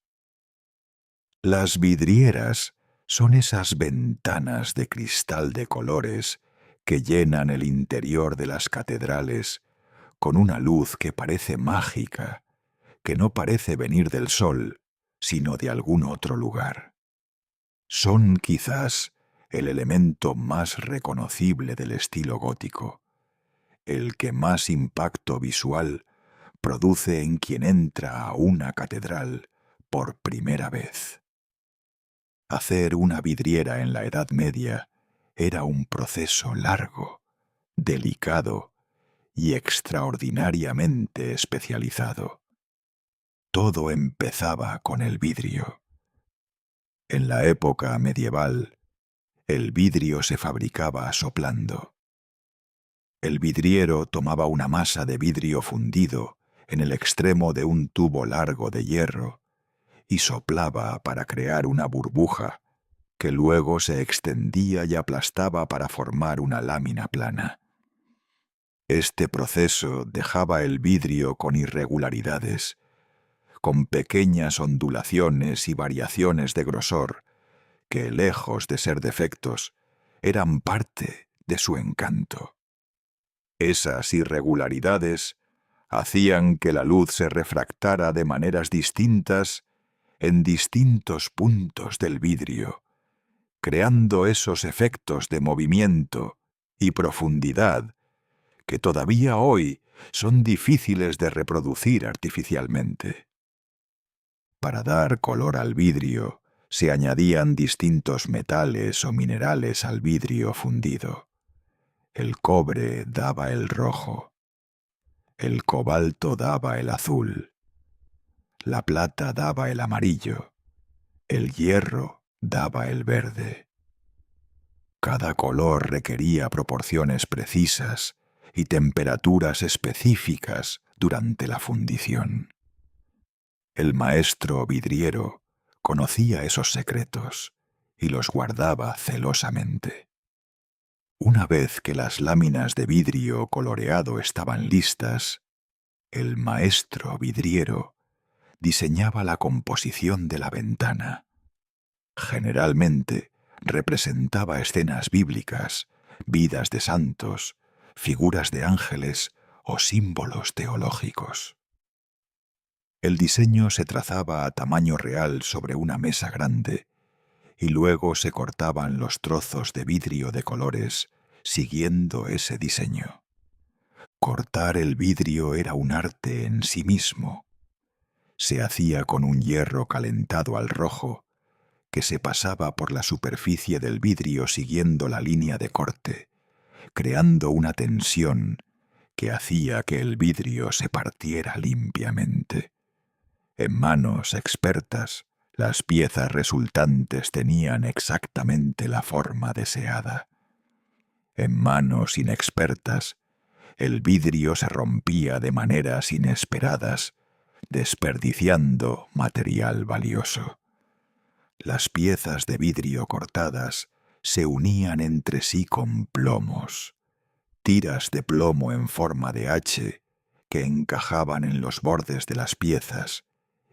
Las vidrieras son esas ventanas de cristal de colores que llenan el interior de las catedrales con una luz que parece mágica, que no parece venir del sol, sino de algún otro lugar. Son quizás el elemento más reconocible del estilo gótico, el que más impacto visual produce en quien entra a una catedral por primera vez. Hacer una vidriera en la Edad Media era un proceso largo, delicado y extraordinariamente especializado. Todo empezaba con el vidrio. En la época medieval, el vidrio se fabricaba soplando. El vidriero tomaba una masa de vidrio fundido en el extremo de un tubo largo de hierro y soplaba para crear una burbuja que luego se extendía y aplastaba para formar una lámina plana. Este proceso dejaba el vidrio con irregularidades, con pequeñas ondulaciones y variaciones de grosor que, lejos de ser defectos, eran parte de su encanto. Esas irregularidades hacían que la luz se refractara de maneras distintas en distintos puntos del vidrio, creando esos efectos de movimiento y profundidad que todavía hoy son difíciles de reproducir artificialmente. Para dar color al vidrio, se añadían distintos metales o minerales al vidrio fundido. El cobre daba el rojo, el cobalto daba el azul, la plata daba el amarillo, el hierro daba el verde. Cada color requería proporciones precisas y temperaturas específicas durante la fundición. El maestro vidriero conocía esos secretos y los guardaba celosamente. Una vez que las láminas de vidrio coloreado estaban listas, el maestro vidriero diseñaba la composición de la ventana. Generalmente representaba escenas bíblicas, vidas de santos, figuras de ángeles o símbolos teológicos. El diseño se trazaba a tamaño real sobre una mesa grande y luego se cortaban los trozos de vidrio de colores siguiendo ese diseño. Cortar el vidrio era un arte en sí mismo. Se hacía con un hierro calentado al rojo que se pasaba por la superficie del vidrio siguiendo la línea de corte, creando una tensión que hacía que el vidrio se partiera limpiamente. En manos expertas, las piezas resultantes tenían exactamente la forma deseada. En manos inexpertas, el vidrio se rompía de maneras inesperadas, desperdiciando material valioso. Las piezas de vidrio cortadas se unían entre sí con plomos, tiras de plomo en forma de H que encajaban en los bordes de las piezas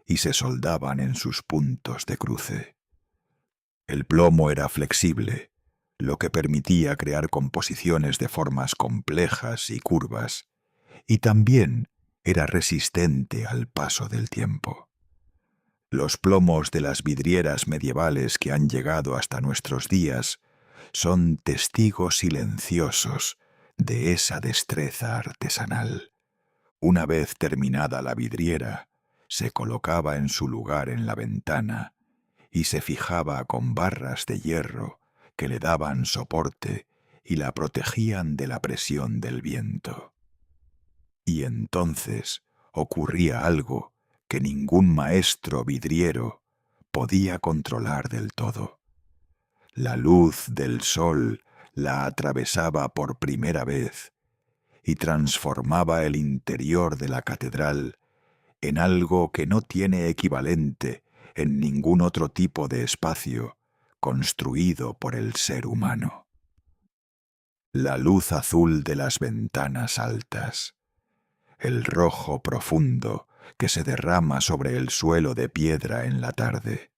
y se soldaban en sus puntos de cruce. El plomo era flexible, lo que permitía crear composiciones de formas complejas y curvas, y también era resistente al paso del tiempo. Los plomos de las vidrieras medievales que han llegado hasta nuestros días son testigos silenciosos de esa destreza artesanal. Una vez terminada la vidriera, se colocaba en su lugar en la ventana y se fijaba con barras de hierro que le daban soporte y la protegían de la presión del viento. Y entonces ocurría algo que ningún maestro vidriero podía controlar del todo. La luz del sol la atravesaba por primera vez y transformaba el interior de la catedral en algo que no tiene equivalente en ningún otro tipo de espacio construido por el ser humano. La luz azul de las ventanas altas, el rojo profundo que se derrama sobre el suelo de piedra en la tarde,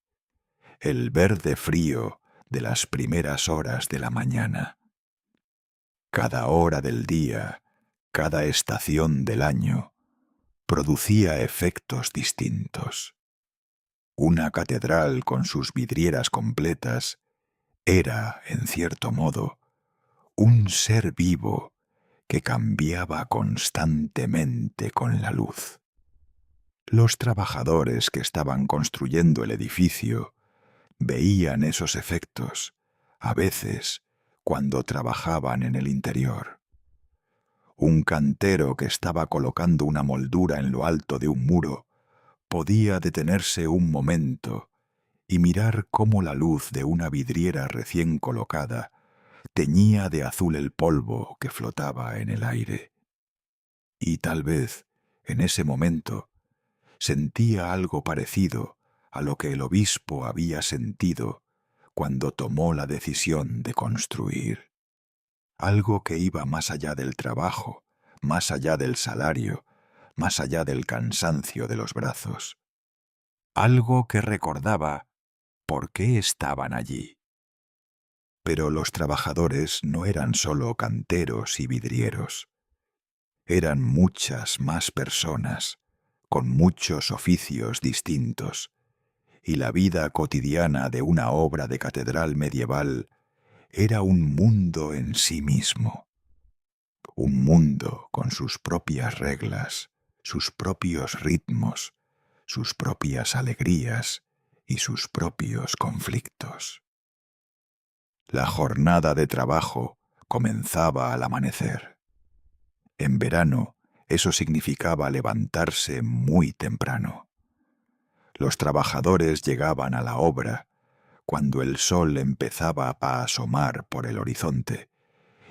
el verde frío de las primeras horas de la mañana. Cada hora del día, cada estación del año, producía efectos distintos. Una catedral con sus vidrieras completas era, en cierto modo, un ser vivo que cambiaba constantemente con la luz. Los trabajadores que estaban construyendo el edificio veían esos efectos, a veces, cuando trabajaban en el interior. Un cantero que estaba colocando una moldura en lo alto de un muro podía detenerse un momento y mirar cómo la luz de una vidriera recién colocada teñía de azul el polvo que flotaba en el aire. Y tal vez, en ese momento, sentía algo parecido a lo que el obispo había sentido cuando tomó la decisión de construir. Algo que iba más allá del trabajo, más allá del salario, más allá del cansancio de los brazos. Algo que recordaba por qué estaban allí. Pero los trabajadores no eran solo canteros y vidrieros. Eran muchas más personas, con muchos oficios distintos, y la vida cotidiana de una obra de catedral medieval era un mundo en sí mismo. Un mundo con sus propias reglas, sus propios ritmos, sus propias alegrías y sus propios conflictos. La jornada de trabajo comenzaba al amanecer. En verano, eso significaba levantarse muy temprano. Los trabajadores llegaban a la obra cuando el sol empezaba a asomar por el horizonte,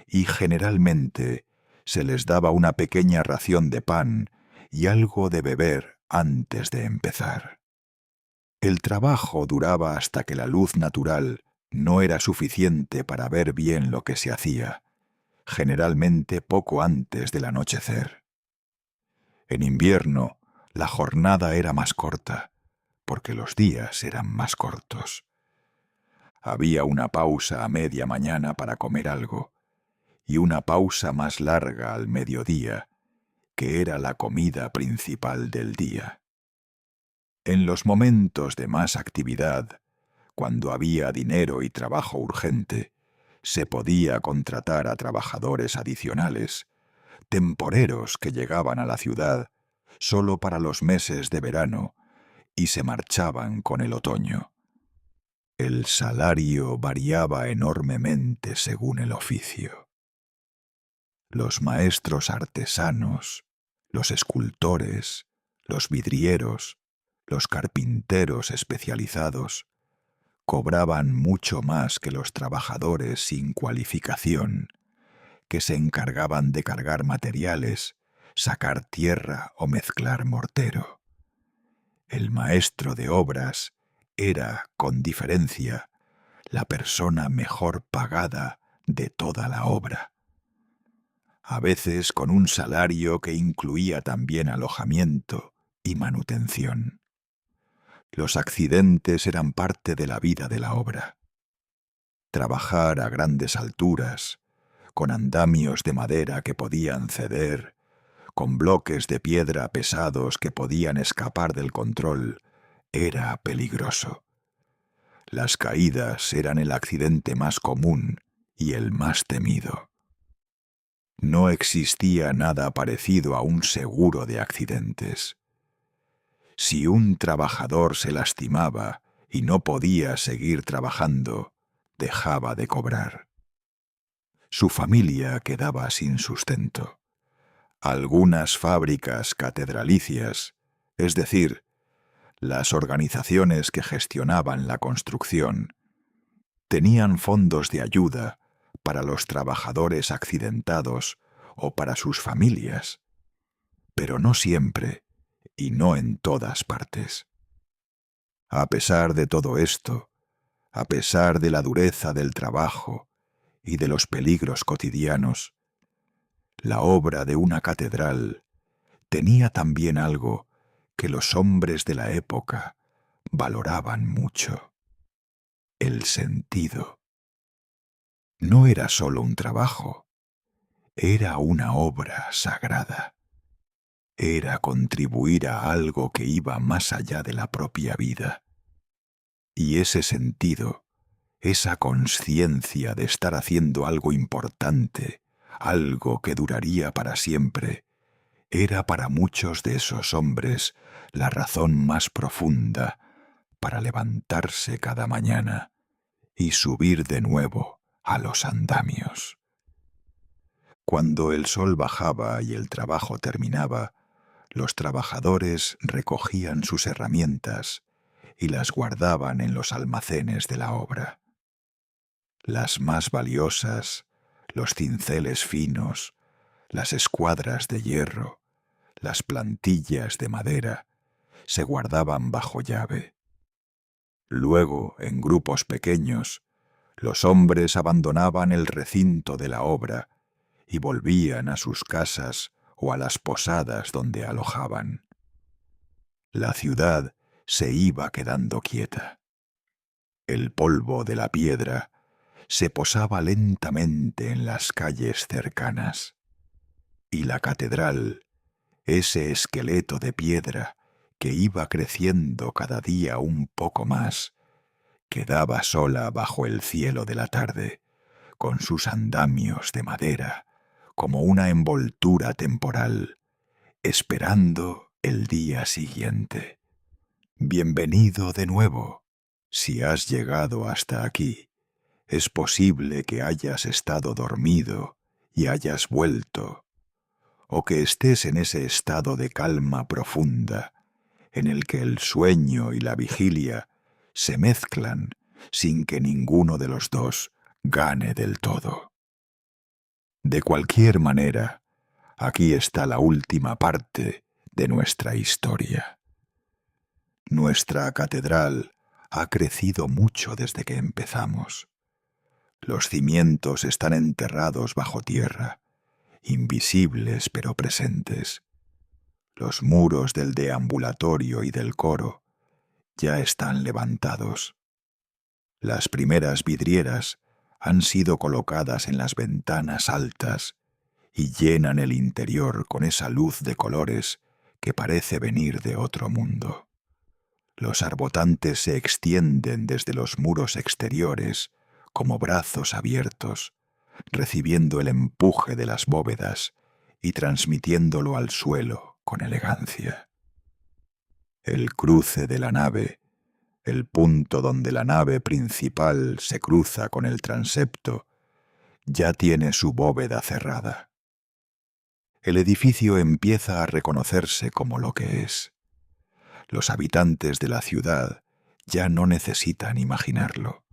y generalmente se les daba una pequeña ración de pan y algo de beber antes de empezar. El trabajo duraba hasta que la luz natural no era suficiente para ver bien lo que se hacía, generalmente poco antes del anochecer. En invierno, la jornada era más corta, porque los días eran más cortos. Había una pausa a media mañana para comer algo, y una pausa más larga al mediodía, que era la comida principal del día. En los momentos de más actividad, cuando había dinero y trabajo urgente, se podía contratar a trabajadores adicionales, temporeros que llegaban a la ciudad solo para los meses de verano y se marchaban con el otoño. El salario variaba enormemente según el oficio. Los maestros artesanos, los escultores, los vidrieros, los carpinteros especializados, cobraban mucho más que los trabajadores sin cualificación, que se encargaban de cargar materiales, sacar tierra o mezclar mortero. El maestro de obras era, con diferencia, la persona mejor pagada de toda la obra. A veces con un salario que incluía también alojamiento y manutención. Los accidentes eran parte de la vida de la obra. Trabajar a grandes alturas, con andamios de madera que podían ceder, con bloques de piedra pesados que podían escapar del control, era peligroso. Las caídas eran el accidente más común y el más temido. No existía nada parecido a un seguro de accidentes. Si un trabajador se lastimaba y no podía seguir trabajando, dejaba de cobrar. Su familia quedaba sin sustento. Algunas fábricas catedralicias, es decir, las organizaciones que gestionaban la construcción, tenían fondos de ayuda para los trabajadores accidentados o para sus familias, pero no siempre y no en todas partes. A pesar de todo esto, a pesar de la dureza del trabajo y de los peligros cotidianos, la obra de una catedral tenía también algo que los hombres de la época valoraban mucho: el sentido. No era solo un trabajo, era una obra sagrada. Era contribuir a algo que iba más allá de la propia vida. Y ese sentido, esa conciencia de estar haciendo algo importante, algo que duraría para siempre, era para muchos de esos hombres la razón más profunda para levantarse cada mañana y subir de nuevo a los andamios. Cuando el sol bajaba y el trabajo terminaba, los trabajadores recogían sus herramientas y las guardaban en los almacenes de la obra. Las más valiosas, los cinceles finos, las escuadras de hierro, las plantillas de madera, se guardaban bajo llave. Luego, en grupos pequeños, los hombres abandonaban el recinto de la obra y volvían a sus casas o a las posadas donde alojaban. La ciudad se iba quedando quieta. El polvo de la piedra se posaba lentamente en las calles cercanas, y la catedral, ese esqueleto de piedra que iba creciendo cada día un poco más, quedaba sola bajo el cielo de la tarde, con sus andamios de madera, como una envoltura temporal, esperando el día siguiente. Bienvenido de nuevo. Si has llegado hasta aquí, es posible que hayas estado dormido y hayas vuelto, o que estés en ese estado de calma profunda, en el que el sueño y la vigilia se mezclan sin que ninguno de los dos gane del todo. De cualquier manera, aquí está la última parte de nuestra historia. Nuestra catedral ha crecido mucho desde que empezamos. Los cimientos están enterrados bajo tierra, invisibles pero presentes. Los muros del deambulatorio y del coro ya están levantados. Las primeras vidrieras han sido colocadas en las ventanas altas y llenan el interior con esa luz de colores que parece venir de otro mundo. Los arbotantes se extienden desde los muros exteriores como brazos abiertos, recibiendo el empuje de las bóvedas y transmitiéndolo al suelo con elegancia. El cruce de la nave, el punto donde la nave principal se cruza con el transepto, ya tiene su bóveda cerrada. El edificio empieza a reconocerse como lo que es. Los habitantes de la ciudad ya no necesitan imaginarlo.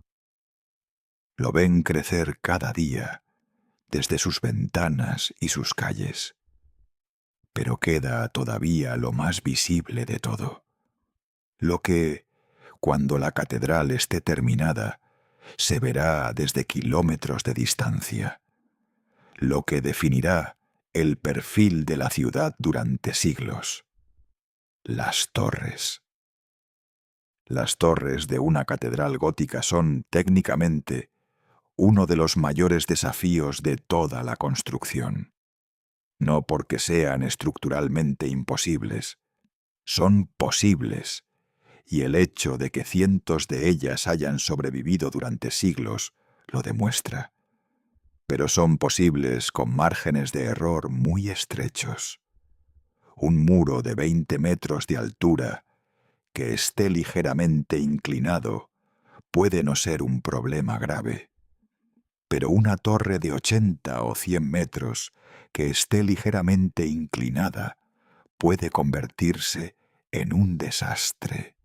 Lo ven crecer cada día, desde sus ventanas y sus calles. Pero queda todavía lo más visible de todo, lo que, cuando la catedral esté terminada, se verá desde kilómetros de distancia, lo que definirá el perfil de la ciudad durante siglos: las torres. Las torres de una catedral gótica son, técnicamente, uno de los mayores desafíos de toda la construcción. No porque sean estructuralmente imposibles, son posibles, y el hecho de que cientos de ellas hayan sobrevivido durante siglos lo demuestra. Pero son posibles con márgenes de error muy estrechos. Un muro de 20 metros de altura que esté ligeramente inclinado puede no ser un problema grave, pero una torre de 80 o 100 metros que esté ligeramente inclinada puede convertirse en un desastre.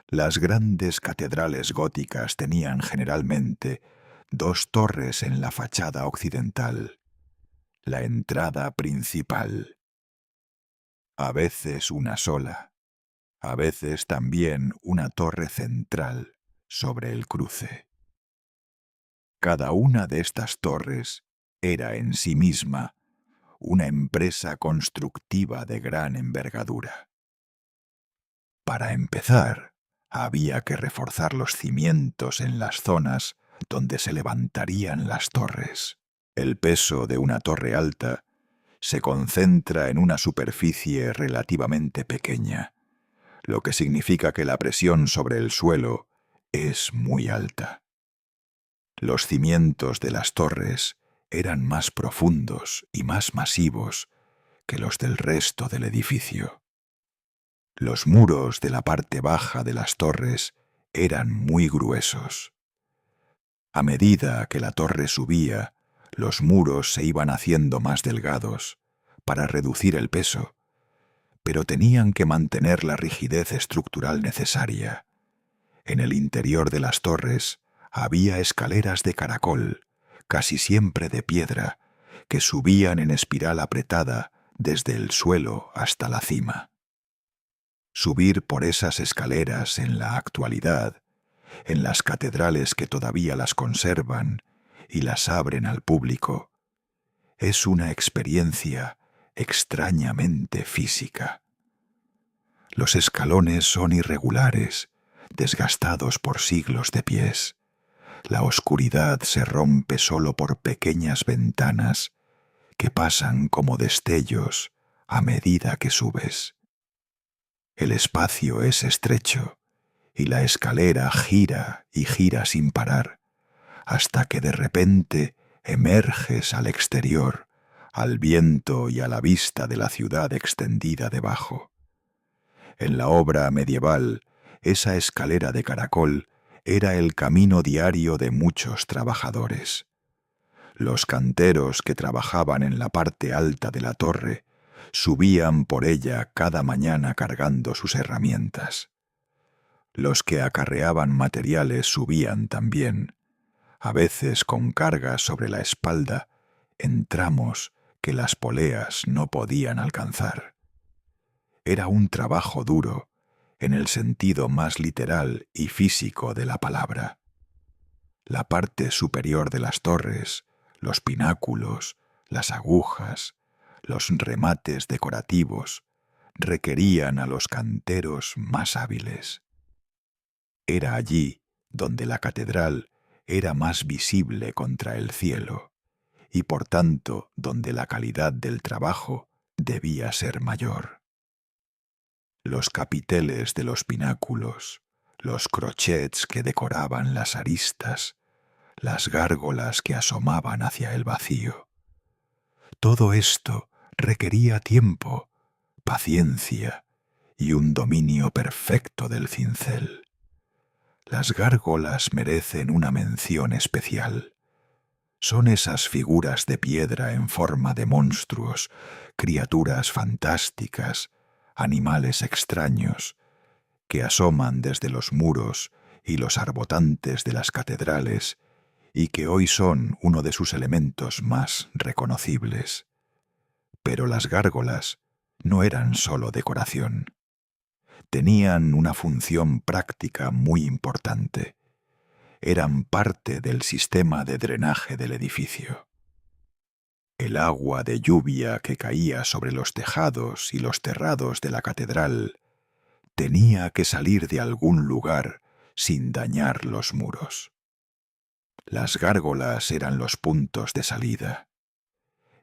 Las grandes catedrales góticas tenían generalmente 2 torres en la fachada occidental, la entrada principal. A veces una sola, a veces también una torre central sobre el cruce. Cada una de estas torres era en sí misma una empresa constructiva de gran envergadura. Para empezar, había que reforzar los cimientos en las zonas donde se levantarían las torres. El peso de una torre alta se concentra en una superficie relativamente pequeña, lo que significa que la presión sobre el suelo es muy alta. Los cimientos de las torres eran más profundos y más masivos que los del resto del edificio. Los muros de la parte baja de las torres eran muy gruesos. A medida que la torre subía, los muros se iban haciendo más delgados para reducir el peso, pero tenían que mantener la rigidez estructural necesaria. En el interior de las torres había escaleras de caracol, casi siempre de piedra, que subían en espiral apretada desde el suelo hasta la cima. Subir por esas escaleras en la actualidad en las catedrales que todavía las conservan y las abren al público, es una experiencia extrañamente física. Los escalones son irregulares, desgastados por siglos de pies. La oscuridad se rompe solo por pequeñas ventanas que pasan como destellos a medida que subes. El espacio es estrecho y la escalera gira y gira sin parar, hasta que de repente emerges al exterior, al viento y a la vista de la ciudad extendida debajo. En la obra medieval, esa escalera de caracol era el camino diario de muchos trabajadores. Los canteros que trabajaban en la parte alta de la torre subían por ella cada mañana cargando sus herramientas. Los que acarreaban materiales subían también, a veces con cargas sobre la espalda, en tramos que las poleas no podían alcanzar. Era un trabajo duro, en el sentido más literal y físico de la palabra. La parte superior de las torres, los pináculos, las agujas, los remates decorativos, requerían a los canteros más hábiles. Era allí donde la catedral era más visible contra el cielo, y por tanto donde la calidad del trabajo debía ser mayor. Los capiteles de los pináculos, los crochets que decoraban las aristas, las gárgolas que asomaban hacia el vacío. Todo esto requería tiempo, paciencia y un dominio perfecto del cincel. Las gárgolas merecen una mención especial. Son esas figuras de piedra en forma de monstruos, criaturas fantásticas, animales extraños, que asoman desde los muros y los arbotantes de las catedrales y que hoy son uno de sus elementos más reconocibles. Pero las gárgolas no eran solo decoración. Tenían una función práctica muy importante. Eran parte del sistema de drenaje del edificio. El agua de lluvia que caía sobre los tejados y los terrados de la catedral tenía que salir de algún lugar sin dañar los muros. Las gárgolas eran los puntos de salida.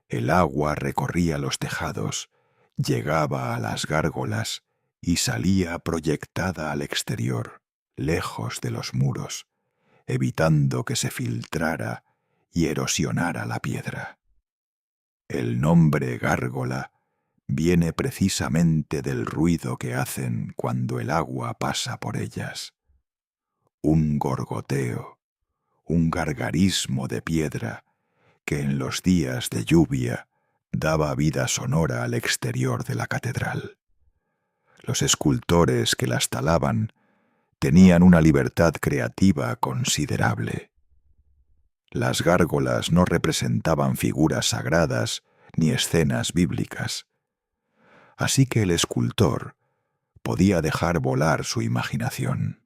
El agua recorría los tejados, llegaba a las gárgolas y salía proyectada al exterior, lejos de los muros, evitando que se filtrara y erosionara la piedra. El nombre gárgola viene precisamente del ruido que hacen cuando el agua pasa por ellas. Un gorgoteo, un gargarismo de piedra que en los días de lluvia daba vida sonora al exterior de la catedral. Los escultores que las talaban tenían una libertad creativa considerable. Las gárgolas no representaban figuras sagradas ni escenas bíblicas, así que el escultor podía dejar volar su imaginación.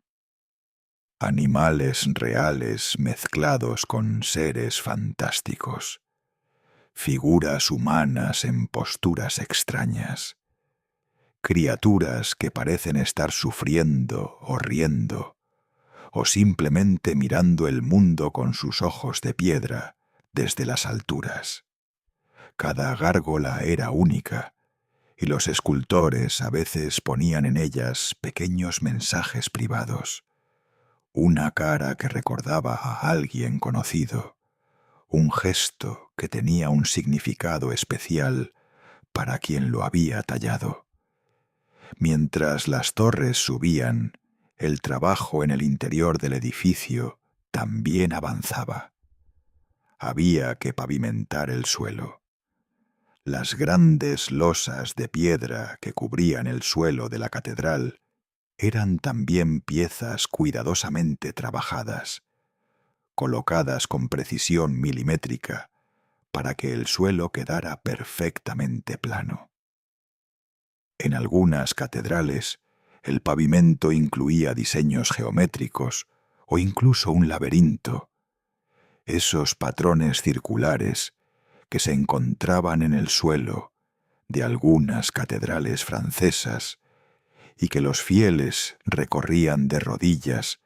Animales reales mezclados con seres fantásticos, figuras humanas en posturas extrañas, criaturas que parecen estar sufriendo o riendo, o simplemente mirando el mundo con sus ojos de piedra desde las alturas. Cada gárgola era única, y los escultores a veces ponían en ellas pequeños mensajes privados, una cara que recordaba a alguien conocido, un gesto que tenía un significado especial para quien lo había tallado. Mientras las torres subían, el trabajo en el interior del edificio también avanzaba. Había que pavimentar el suelo. Las grandes losas de piedra que cubrían el suelo de la catedral eran también piezas cuidadosamente trabajadas, colocadas con precisión milimétrica para que el suelo quedara perfectamente plano. En algunas catedrales, el pavimento incluía diseños geométricos o incluso un laberinto, esos patrones circulares que se encontraban en el suelo de algunas catedrales francesas y que los fieles recorrían de rodillas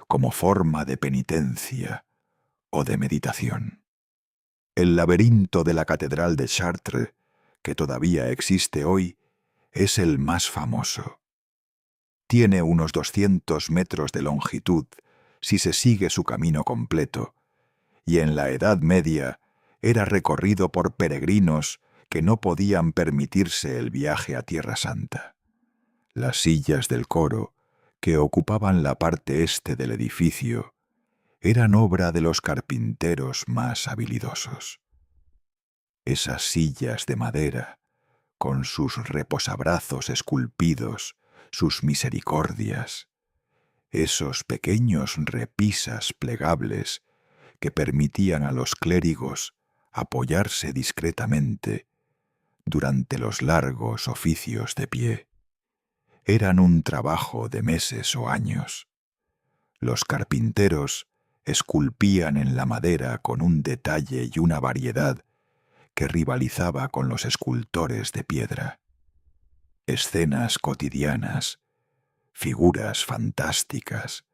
como forma de penitencia o de meditación. El laberinto de la Catedral de Chartres, que todavía existe hoy, es el más famoso. Tiene unos 200 metros de longitud si se sigue su camino completo, y en la Edad Media era recorrido por peregrinos que no podían permitirse el viaje a Tierra Santa. Las sillas del coro, que ocupaban la parte este del edificio, eran obra de los carpinteros más habilidosos. Esas sillas de madera, con sus reposabrazos esculpidos, sus misericordias, esos pequeños repisas plegables que permitían a los clérigos apoyarse discretamente durante los largos oficios de pie, eran un trabajo de meses o años. Los carpinteros esculpían en la madera con un detalle y una variedad que rivalizaba con los escultores de piedra. Escenas cotidianas, figuras fantásticas,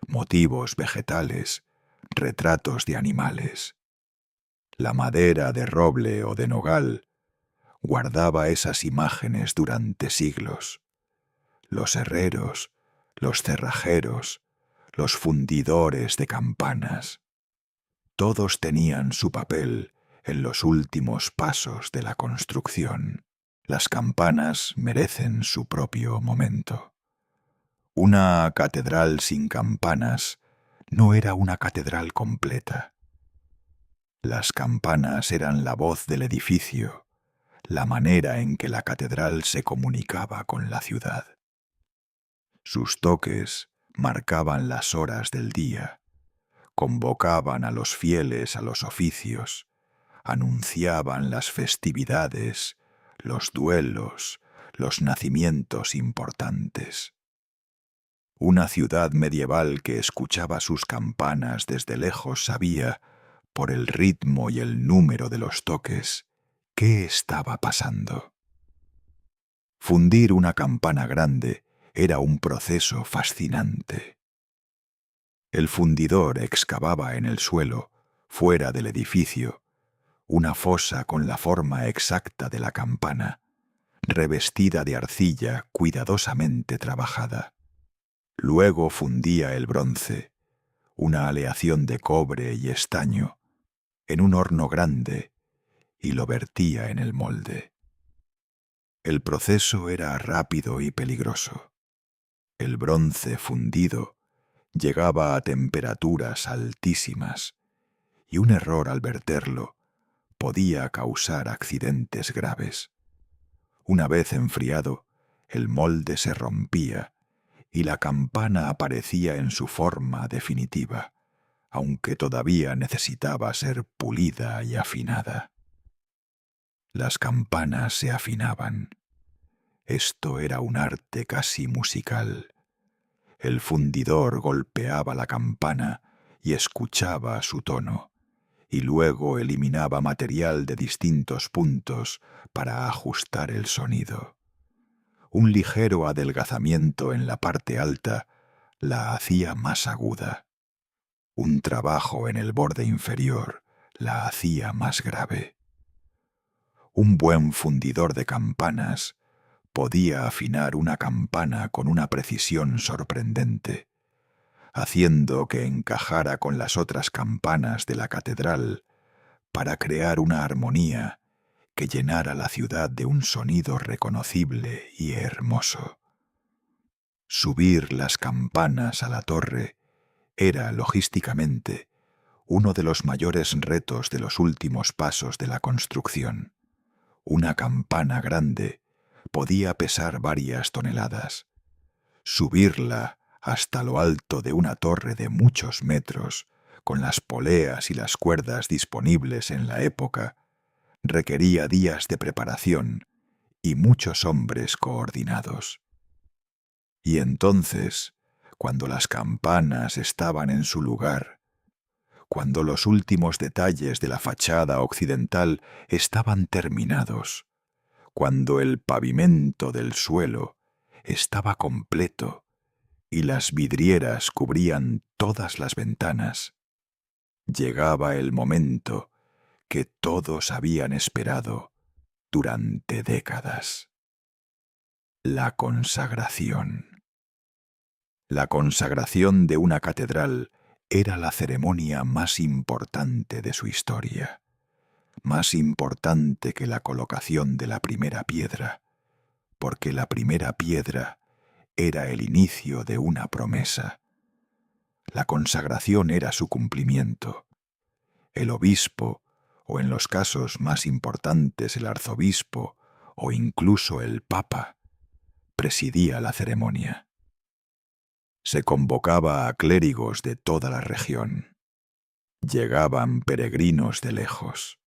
motivos vegetales, retratos de animales. La madera de roble o de nogal guardaba esas imágenes durante siglos. Los herreros, los cerrajeros, los fundidores de campanas, todos tenían su papel en los últimos pasos de la construcción. Las campanas merecen su propio momento. Una catedral sin campanas no era una catedral completa. Las campanas eran la voz del edificio, la manera en que la catedral se comunicaba con la ciudad. Sus toques marcaban las horas del día, convocaban a los fieles a los oficios, anunciaban las festividades, los duelos, los nacimientos importantes. Una ciudad medieval que escuchaba sus campanas desde lejos sabía, por el ritmo y el número de los toques, qué estaba pasando. Fundir una campana grande era un proceso fascinante. El fundidor excavaba en el suelo, fuera del edificio, una fosa con la forma exacta de la campana, revestida de arcilla cuidadosamente trabajada. Luego fundía el bronce, una aleación de cobre y estaño, en un horno grande y lo vertía en el molde. El proceso era rápido y peligroso. El bronce fundido llegaba a temperaturas altísimas y un error al verterlo podía causar accidentes graves. Una vez enfriado, el molde se rompía y la campana aparecía en su forma definitiva, aunque todavía necesitaba ser pulida y afinada. Las campanas se afinaban. Esto era un arte casi musical. El fundidor golpeaba la campana y escuchaba su tono, y luego eliminaba material de distintos puntos para ajustar el sonido. Un ligero adelgazamiento en la parte alta la hacía más aguda. Un trabajo en el borde inferior la hacía más grave. Un buen fundidor de campanas podía afinar una campana con una precisión sorprendente, haciendo que encajara con las otras campanas de la catedral para crear una armonía que llenara la ciudad de un sonido reconocible y hermoso. Subir las campanas a la torre era, logísticamente, uno de los mayores retos de los últimos pasos de la construcción. Una campana grande podía pesar varias toneladas. Subirla hasta lo alto de una torre de muchos metros, con las poleas y las cuerdas disponibles en la época, requería días de preparación y muchos hombres coordinados. Y entonces, cuando las campanas estaban en su lugar, cuando los últimos detalles de la fachada occidental estaban terminados, cuando el pavimento del suelo estaba completo y las vidrieras cubrían todas las ventanas, llegaba el momento que todos habían esperado durante décadas. La consagración. La consagración de una catedral era la ceremonia más importante de su historia, más importante que la colocación de la primera piedra, porque la primera piedra era el inicio de una promesa. La consagración era su cumplimiento. El obispo, o en los casos más importantes el arzobispo, o incluso el papa, presidía la ceremonia. Se convocaba a clérigos de toda la región. Llegaban peregrinos de lejos.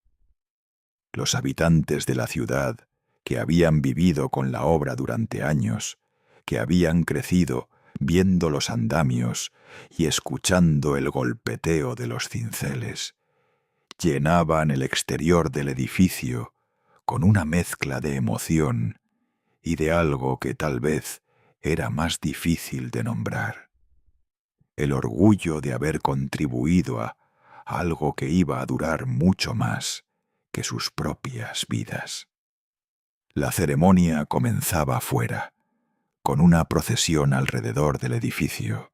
Los habitantes de la ciudad, que habían vivido con la obra durante años, que habían crecido viendo los andamios y escuchando el golpeteo de los cinceles, llenaban el exterior del edificio con una mezcla de emoción y de algo que tal vez era más difícil de nombrar: el orgullo de haber contribuido a algo que iba a durar mucho más que sus propias vidas. La ceremonia comenzaba fuera, con una procesión alrededor del edificio.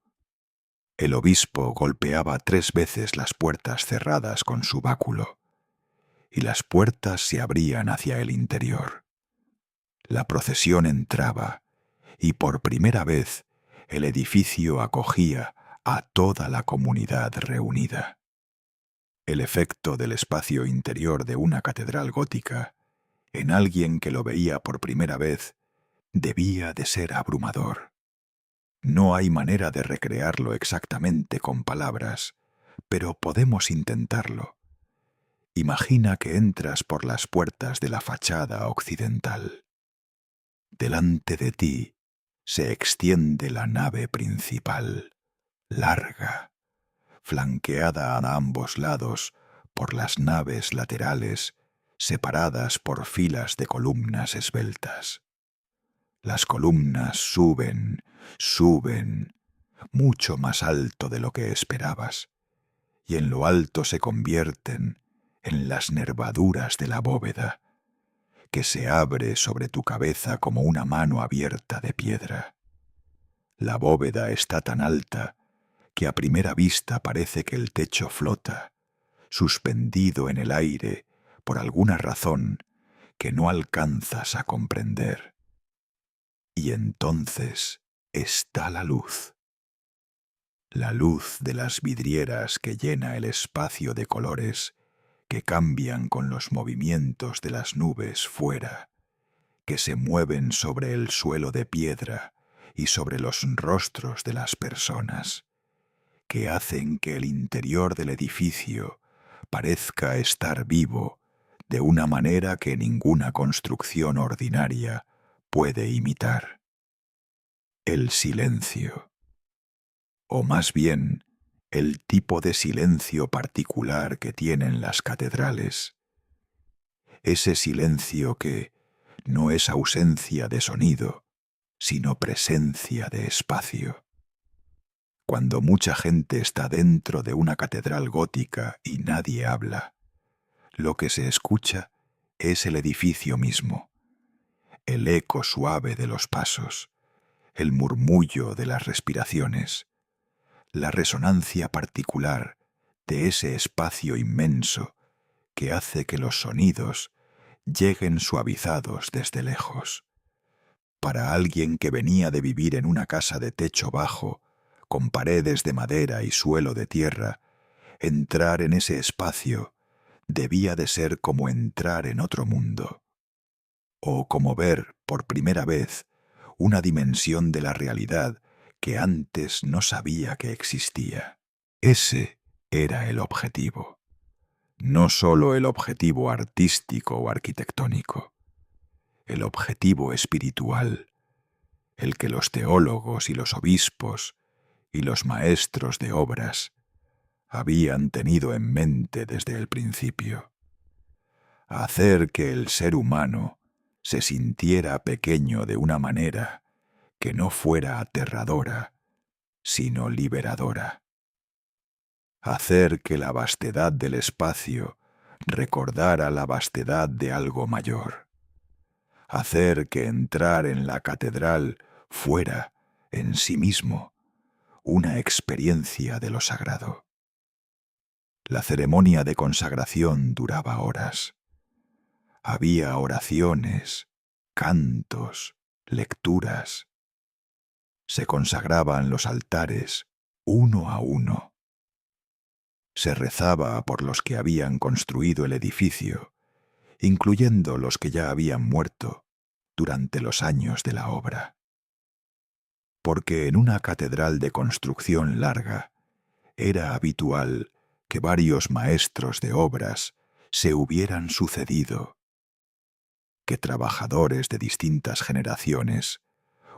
El obispo golpeaba 3 veces las puertas cerradas con su báculo, y las puertas se abrían hacia el interior. La procesión entraba, y por primera vez el edificio acogía a toda la comunidad reunida. El efecto del espacio interior de una catedral gótica, en alguien que lo veía por primera vez, debía de ser abrumador. No hay manera de recrearlo exactamente con palabras, pero podemos intentarlo. Imagina que entras por las puertas de la fachada occidental. Delante de ti se extiende la nave principal, larga, flanqueada a ambos lados por las naves laterales, separadas por filas de columnas esbeltas. Las columnas suben, suben, mucho más alto de lo que esperabas, y en lo alto se convierten en las nervaduras de la bóveda, que se abre sobre tu cabeza como una mano abierta de piedra. La bóveda está tan alta que a primera vista parece que el techo flota, suspendido en el aire por alguna razón que no alcanzas a comprender. Y entonces está la luz de las vidrieras que llena el espacio de colores que cambian con los movimientos de las nubes fuera, que se mueven sobre el suelo de piedra y sobre los rostros de las personas, que hacen que el interior del edificio parezca estar vivo de una manera que ninguna construcción ordinaria puede imitar. El silencio, o más bien, el tipo de silencio particular que tienen las catedrales. Ese silencio que no es ausencia de sonido, sino presencia de espacio. Cuando mucha gente está dentro de una catedral gótica y nadie habla, lo que se escucha es el edificio mismo, el eco suave de los pasos, el murmullo de las respiraciones, la resonancia particular de ese espacio inmenso que hace que los sonidos lleguen suavizados desde lejos. Para alguien que venía de vivir en una casa de techo bajo, con paredes de madera y suelo de tierra, entrar en ese espacio debía de ser como entrar en otro mundo, o como ver por primera vez una dimensión de la realidad que antes no sabía que existía. Ese era el objetivo. No solo el objetivo artístico o arquitectónico, el objetivo espiritual, el que los teólogos y los obispos y los maestros de obras habían tenido en mente desde el principio: hacer que el ser humano se sintiera pequeño de una manera que no fuera aterradora, sino liberadora. Hacer que la vastedad del espacio recordara la vastedad de algo mayor. Hacer que entrar en la catedral fuera, en sí mismo, una experiencia de lo sagrado. La ceremonia de consagración duraba horas. Había oraciones, cantos, lecturas. Se consagraban los altares uno a uno. Se rezaba por los que habían construido el edificio, incluyendo los que ya habían muerto durante los años de la obra. Porque en una catedral de construcción larga era habitual que varios maestros de obras se hubieran sucedido, que trabajadores de distintas generaciones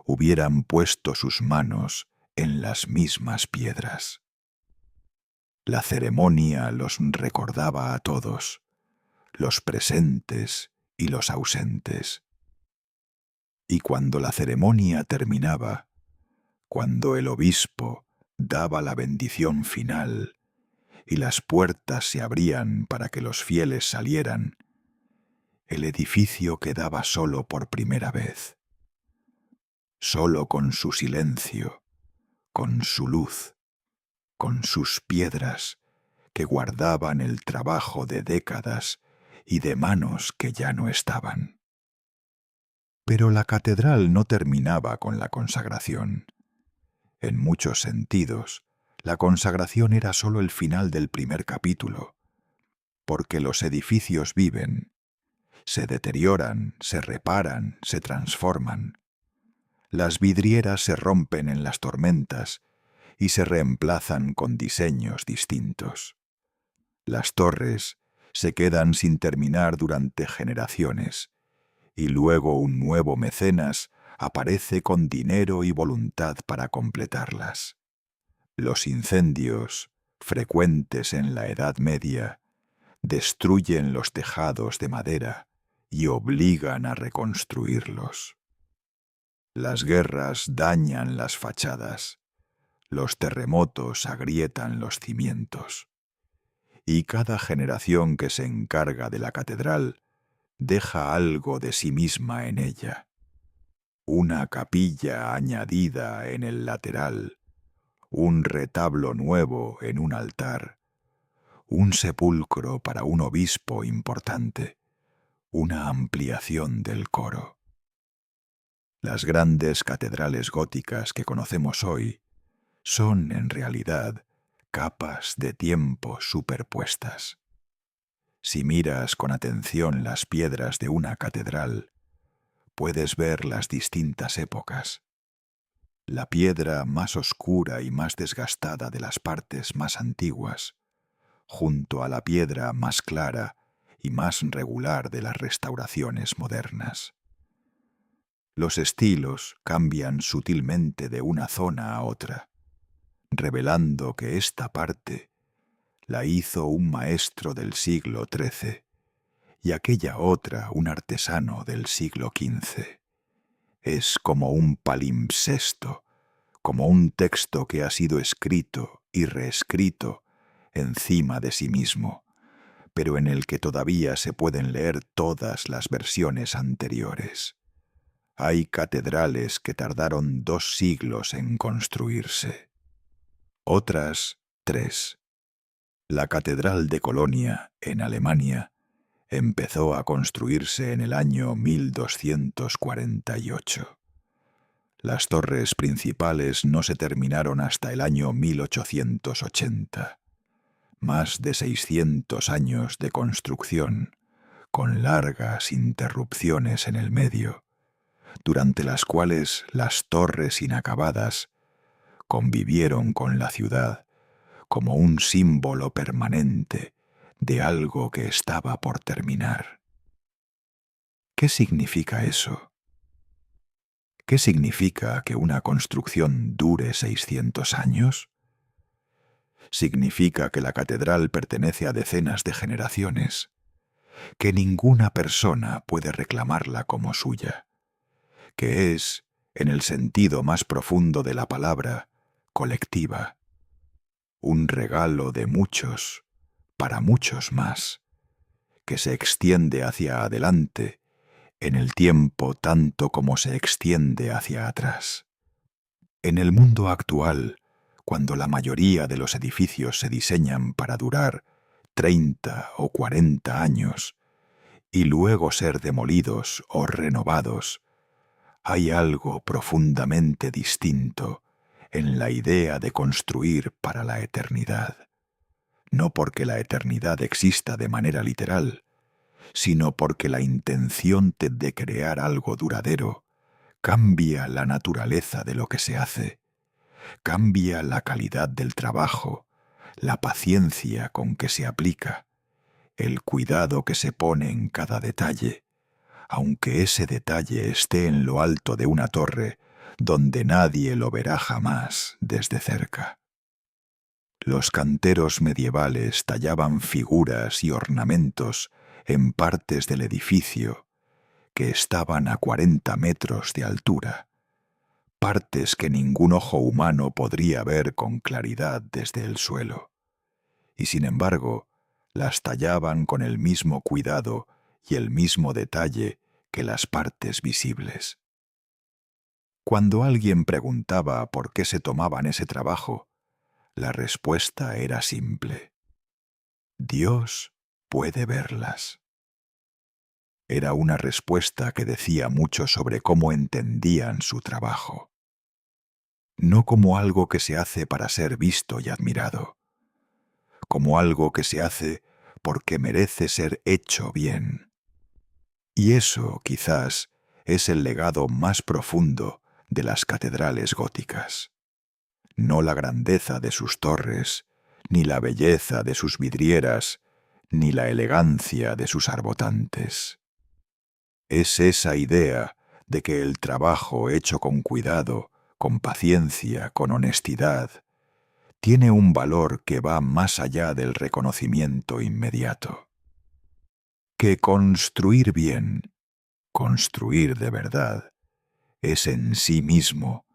hubieran puesto sus manos en las mismas piedras. La ceremonia los recordaba a todos, los presentes y los ausentes. Y cuando la ceremonia terminaba, cuando el obispo daba la bendición final y las puertas se abrían para que los fieles salieran, el edificio quedaba solo por primera vez, solo con su silencio, con su luz, con sus piedras que guardaban el trabajo de décadas y de manos que ya no estaban. Pero la catedral no terminaba con la consagración. En muchos sentidos, la consagración era solo el final del primer capítulo, porque los edificios viven, se deterioran, se reparan, se transforman. Las vidrieras se rompen en las tormentas y se reemplazan con diseños distintos. Las torres se quedan sin terminar durante generaciones, y luego un nuevo mecenas aparece con dinero y voluntad para completarlas. Los incendios, frecuentes en la Edad Media, destruyen los tejados de madera y obligan a reconstruirlos. Las guerras dañan las fachadas, los terremotos agrietan los cimientos, y cada generación que se encarga de la catedral deja algo de sí misma en ella. Una capilla añadida en el lateral, un retablo nuevo en un altar, un sepulcro para un obispo importante, una ampliación del coro. Las grandes catedrales góticas que conocemos hoy son, en realidad, capas de tiempo superpuestas. Si miras con atención las piedras de una catedral, puedes ver las distintas épocas. La piedra más oscura y más desgastada de las partes más antiguas, junto a la piedra más clara y más regular de las restauraciones modernas. Los estilos cambian sutilmente de una zona a otra, revelando que esta parte la hizo un maestro del siglo XIII y aquella otra un artesano del siglo XV. Es como un palimpsesto, como un texto que ha sido escrito y reescrito encima de sí mismo, pero en el que todavía se pueden leer todas las versiones anteriores. Hay catedrales que tardaron 2 siglos en construirse, otras 3. La Catedral de Colonia, en Alemania, empezó a construirse en el año 1248. Las torres principales no se terminaron hasta el año 1880. Más de 600 años de construcción, con largas interrupciones en el medio, durante las cuales las torres inacabadas convivieron con la ciudad como un símbolo permanente de algo que estaba por terminar. ¿Qué significa eso? ¿Qué significa que una construcción dure 600 años? Significa que la catedral pertenece a decenas de generaciones, que ninguna persona puede reclamarla como suya, que es, en el sentido más profundo de la palabra, colectiva, un regalo de muchos para muchos más, que se extiende hacia adelante en el tiempo tanto como se extiende hacia atrás. En el mundo actual, cuando la mayoría de los edificios se diseñan para durar 30 o 40 años y luego ser demolidos o renovados, hay algo profundamente distinto en la idea de construir para la eternidad. No porque la eternidad exista de manera literal, sino porque la intención de crear algo duradero cambia la naturaleza de lo que se hace, cambia la calidad del trabajo, la paciencia con que se aplica, el cuidado que se pone en cada detalle, aunque ese detalle esté en lo alto de una torre donde nadie lo verá jamás desde cerca. Los canteros medievales tallaban figuras y ornamentos en partes del edificio que estaban a 40 metros de altura, partes que ningún ojo humano podría ver con claridad desde el suelo, y sin embargo las tallaban con el mismo cuidado y el mismo detalle que las partes visibles. Cuando alguien preguntaba por qué se tomaban ese trabajo, la respuesta era simple: Dios puede verlas. Era una respuesta que decía mucho sobre cómo entendían su trabajo. No como algo que se hace para ser visto y admirado, como algo que se hace porque merece ser hecho bien. Y eso, quizás, es el legado más profundo de las catedrales góticas. No la grandeza de sus torres, ni la belleza de sus vidrieras, ni la elegancia de sus arbotantes. Es esa idea de que el trabajo hecho con cuidado, con paciencia, con honestidad, tiene un valor que va más allá del reconocimiento inmediato. Que construir bien, construir de verdad, es en sí mismo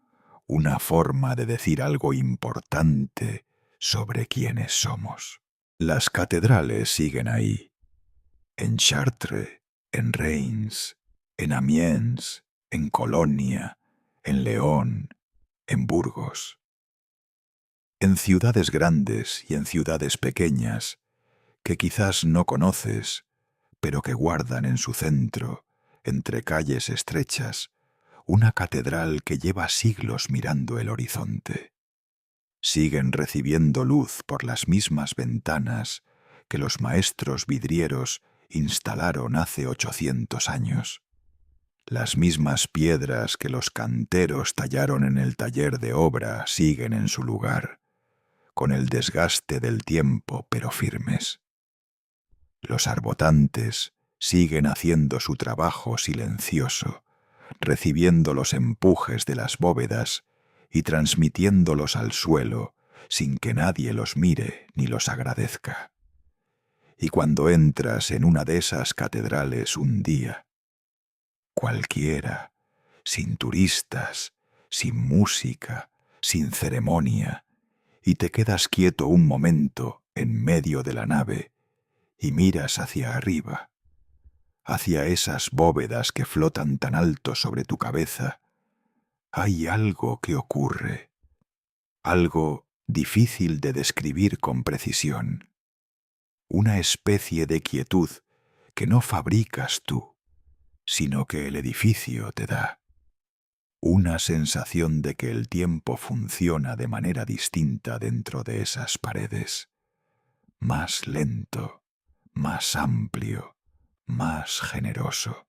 una forma de decir algo importante sobre quiénes somos. Las catedrales siguen ahí, en Chartres, en Reims, en Amiens, en Colonia, en León, en Burgos. En ciudades grandes y en ciudades pequeñas, que quizás no conoces, pero que guardan en su centro, entre calles estrechas, una catedral que lleva siglos mirando el horizonte. Siguen recibiendo luz por las mismas ventanas que los maestros vidrieros instalaron hace 800 años. Las mismas piedras que los canteros tallaron en el taller de obra siguen en su lugar, con el desgaste del tiempo pero firmes. Los arbotantes siguen haciendo su trabajo silencioso, recibiendo los empujes de las bóvedas y transmitiéndolos al suelo sin que nadie los mire ni los agradezca. Y cuando entras en una de esas catedrales un día, cualquiera, sin turistas, sin música, sin ceremonia, y te quedas quieto un momento en medio de la nave y miras hacia arriba, hacia esas bóvedas que flotan tan alto sobre tu cabeza, hay algo que ocurre, algo difícil de describir con precisión, una especie de quietud que no fabricas tú, sino que el edificio te da, una sensación de que el tiempo funciona de manera distinta dentro de esas paredes, más lento, más amplio, más generoso.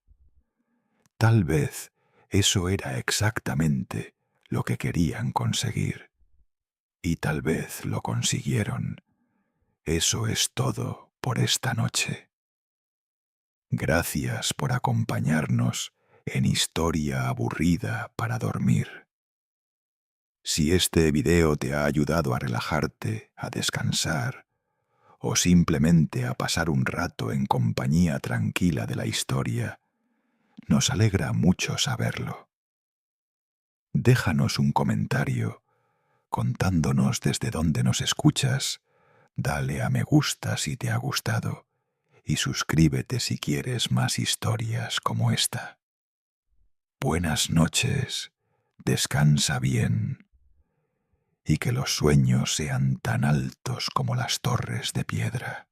Tal vez eso era exactamente lo que querían conseguir. Y tal vez lo consiguieron. Eso es todo por esta noche. Gracias por acompañarnos en historia aburrida para dormir. Si este video te ha ayudado a relajarte, a descansar, o simplemente a pasar un rato en compañía tranquila de la historia, nos alegra mucho saberlo. Déjanos un comentario contándonos desde dónde nos escuchas, dale a me gusta si te ha gustado y suscríbete si quieres más historias como esta. Buenas noches, descansa bien y que los sueños sean tan altos como las torres de piedra.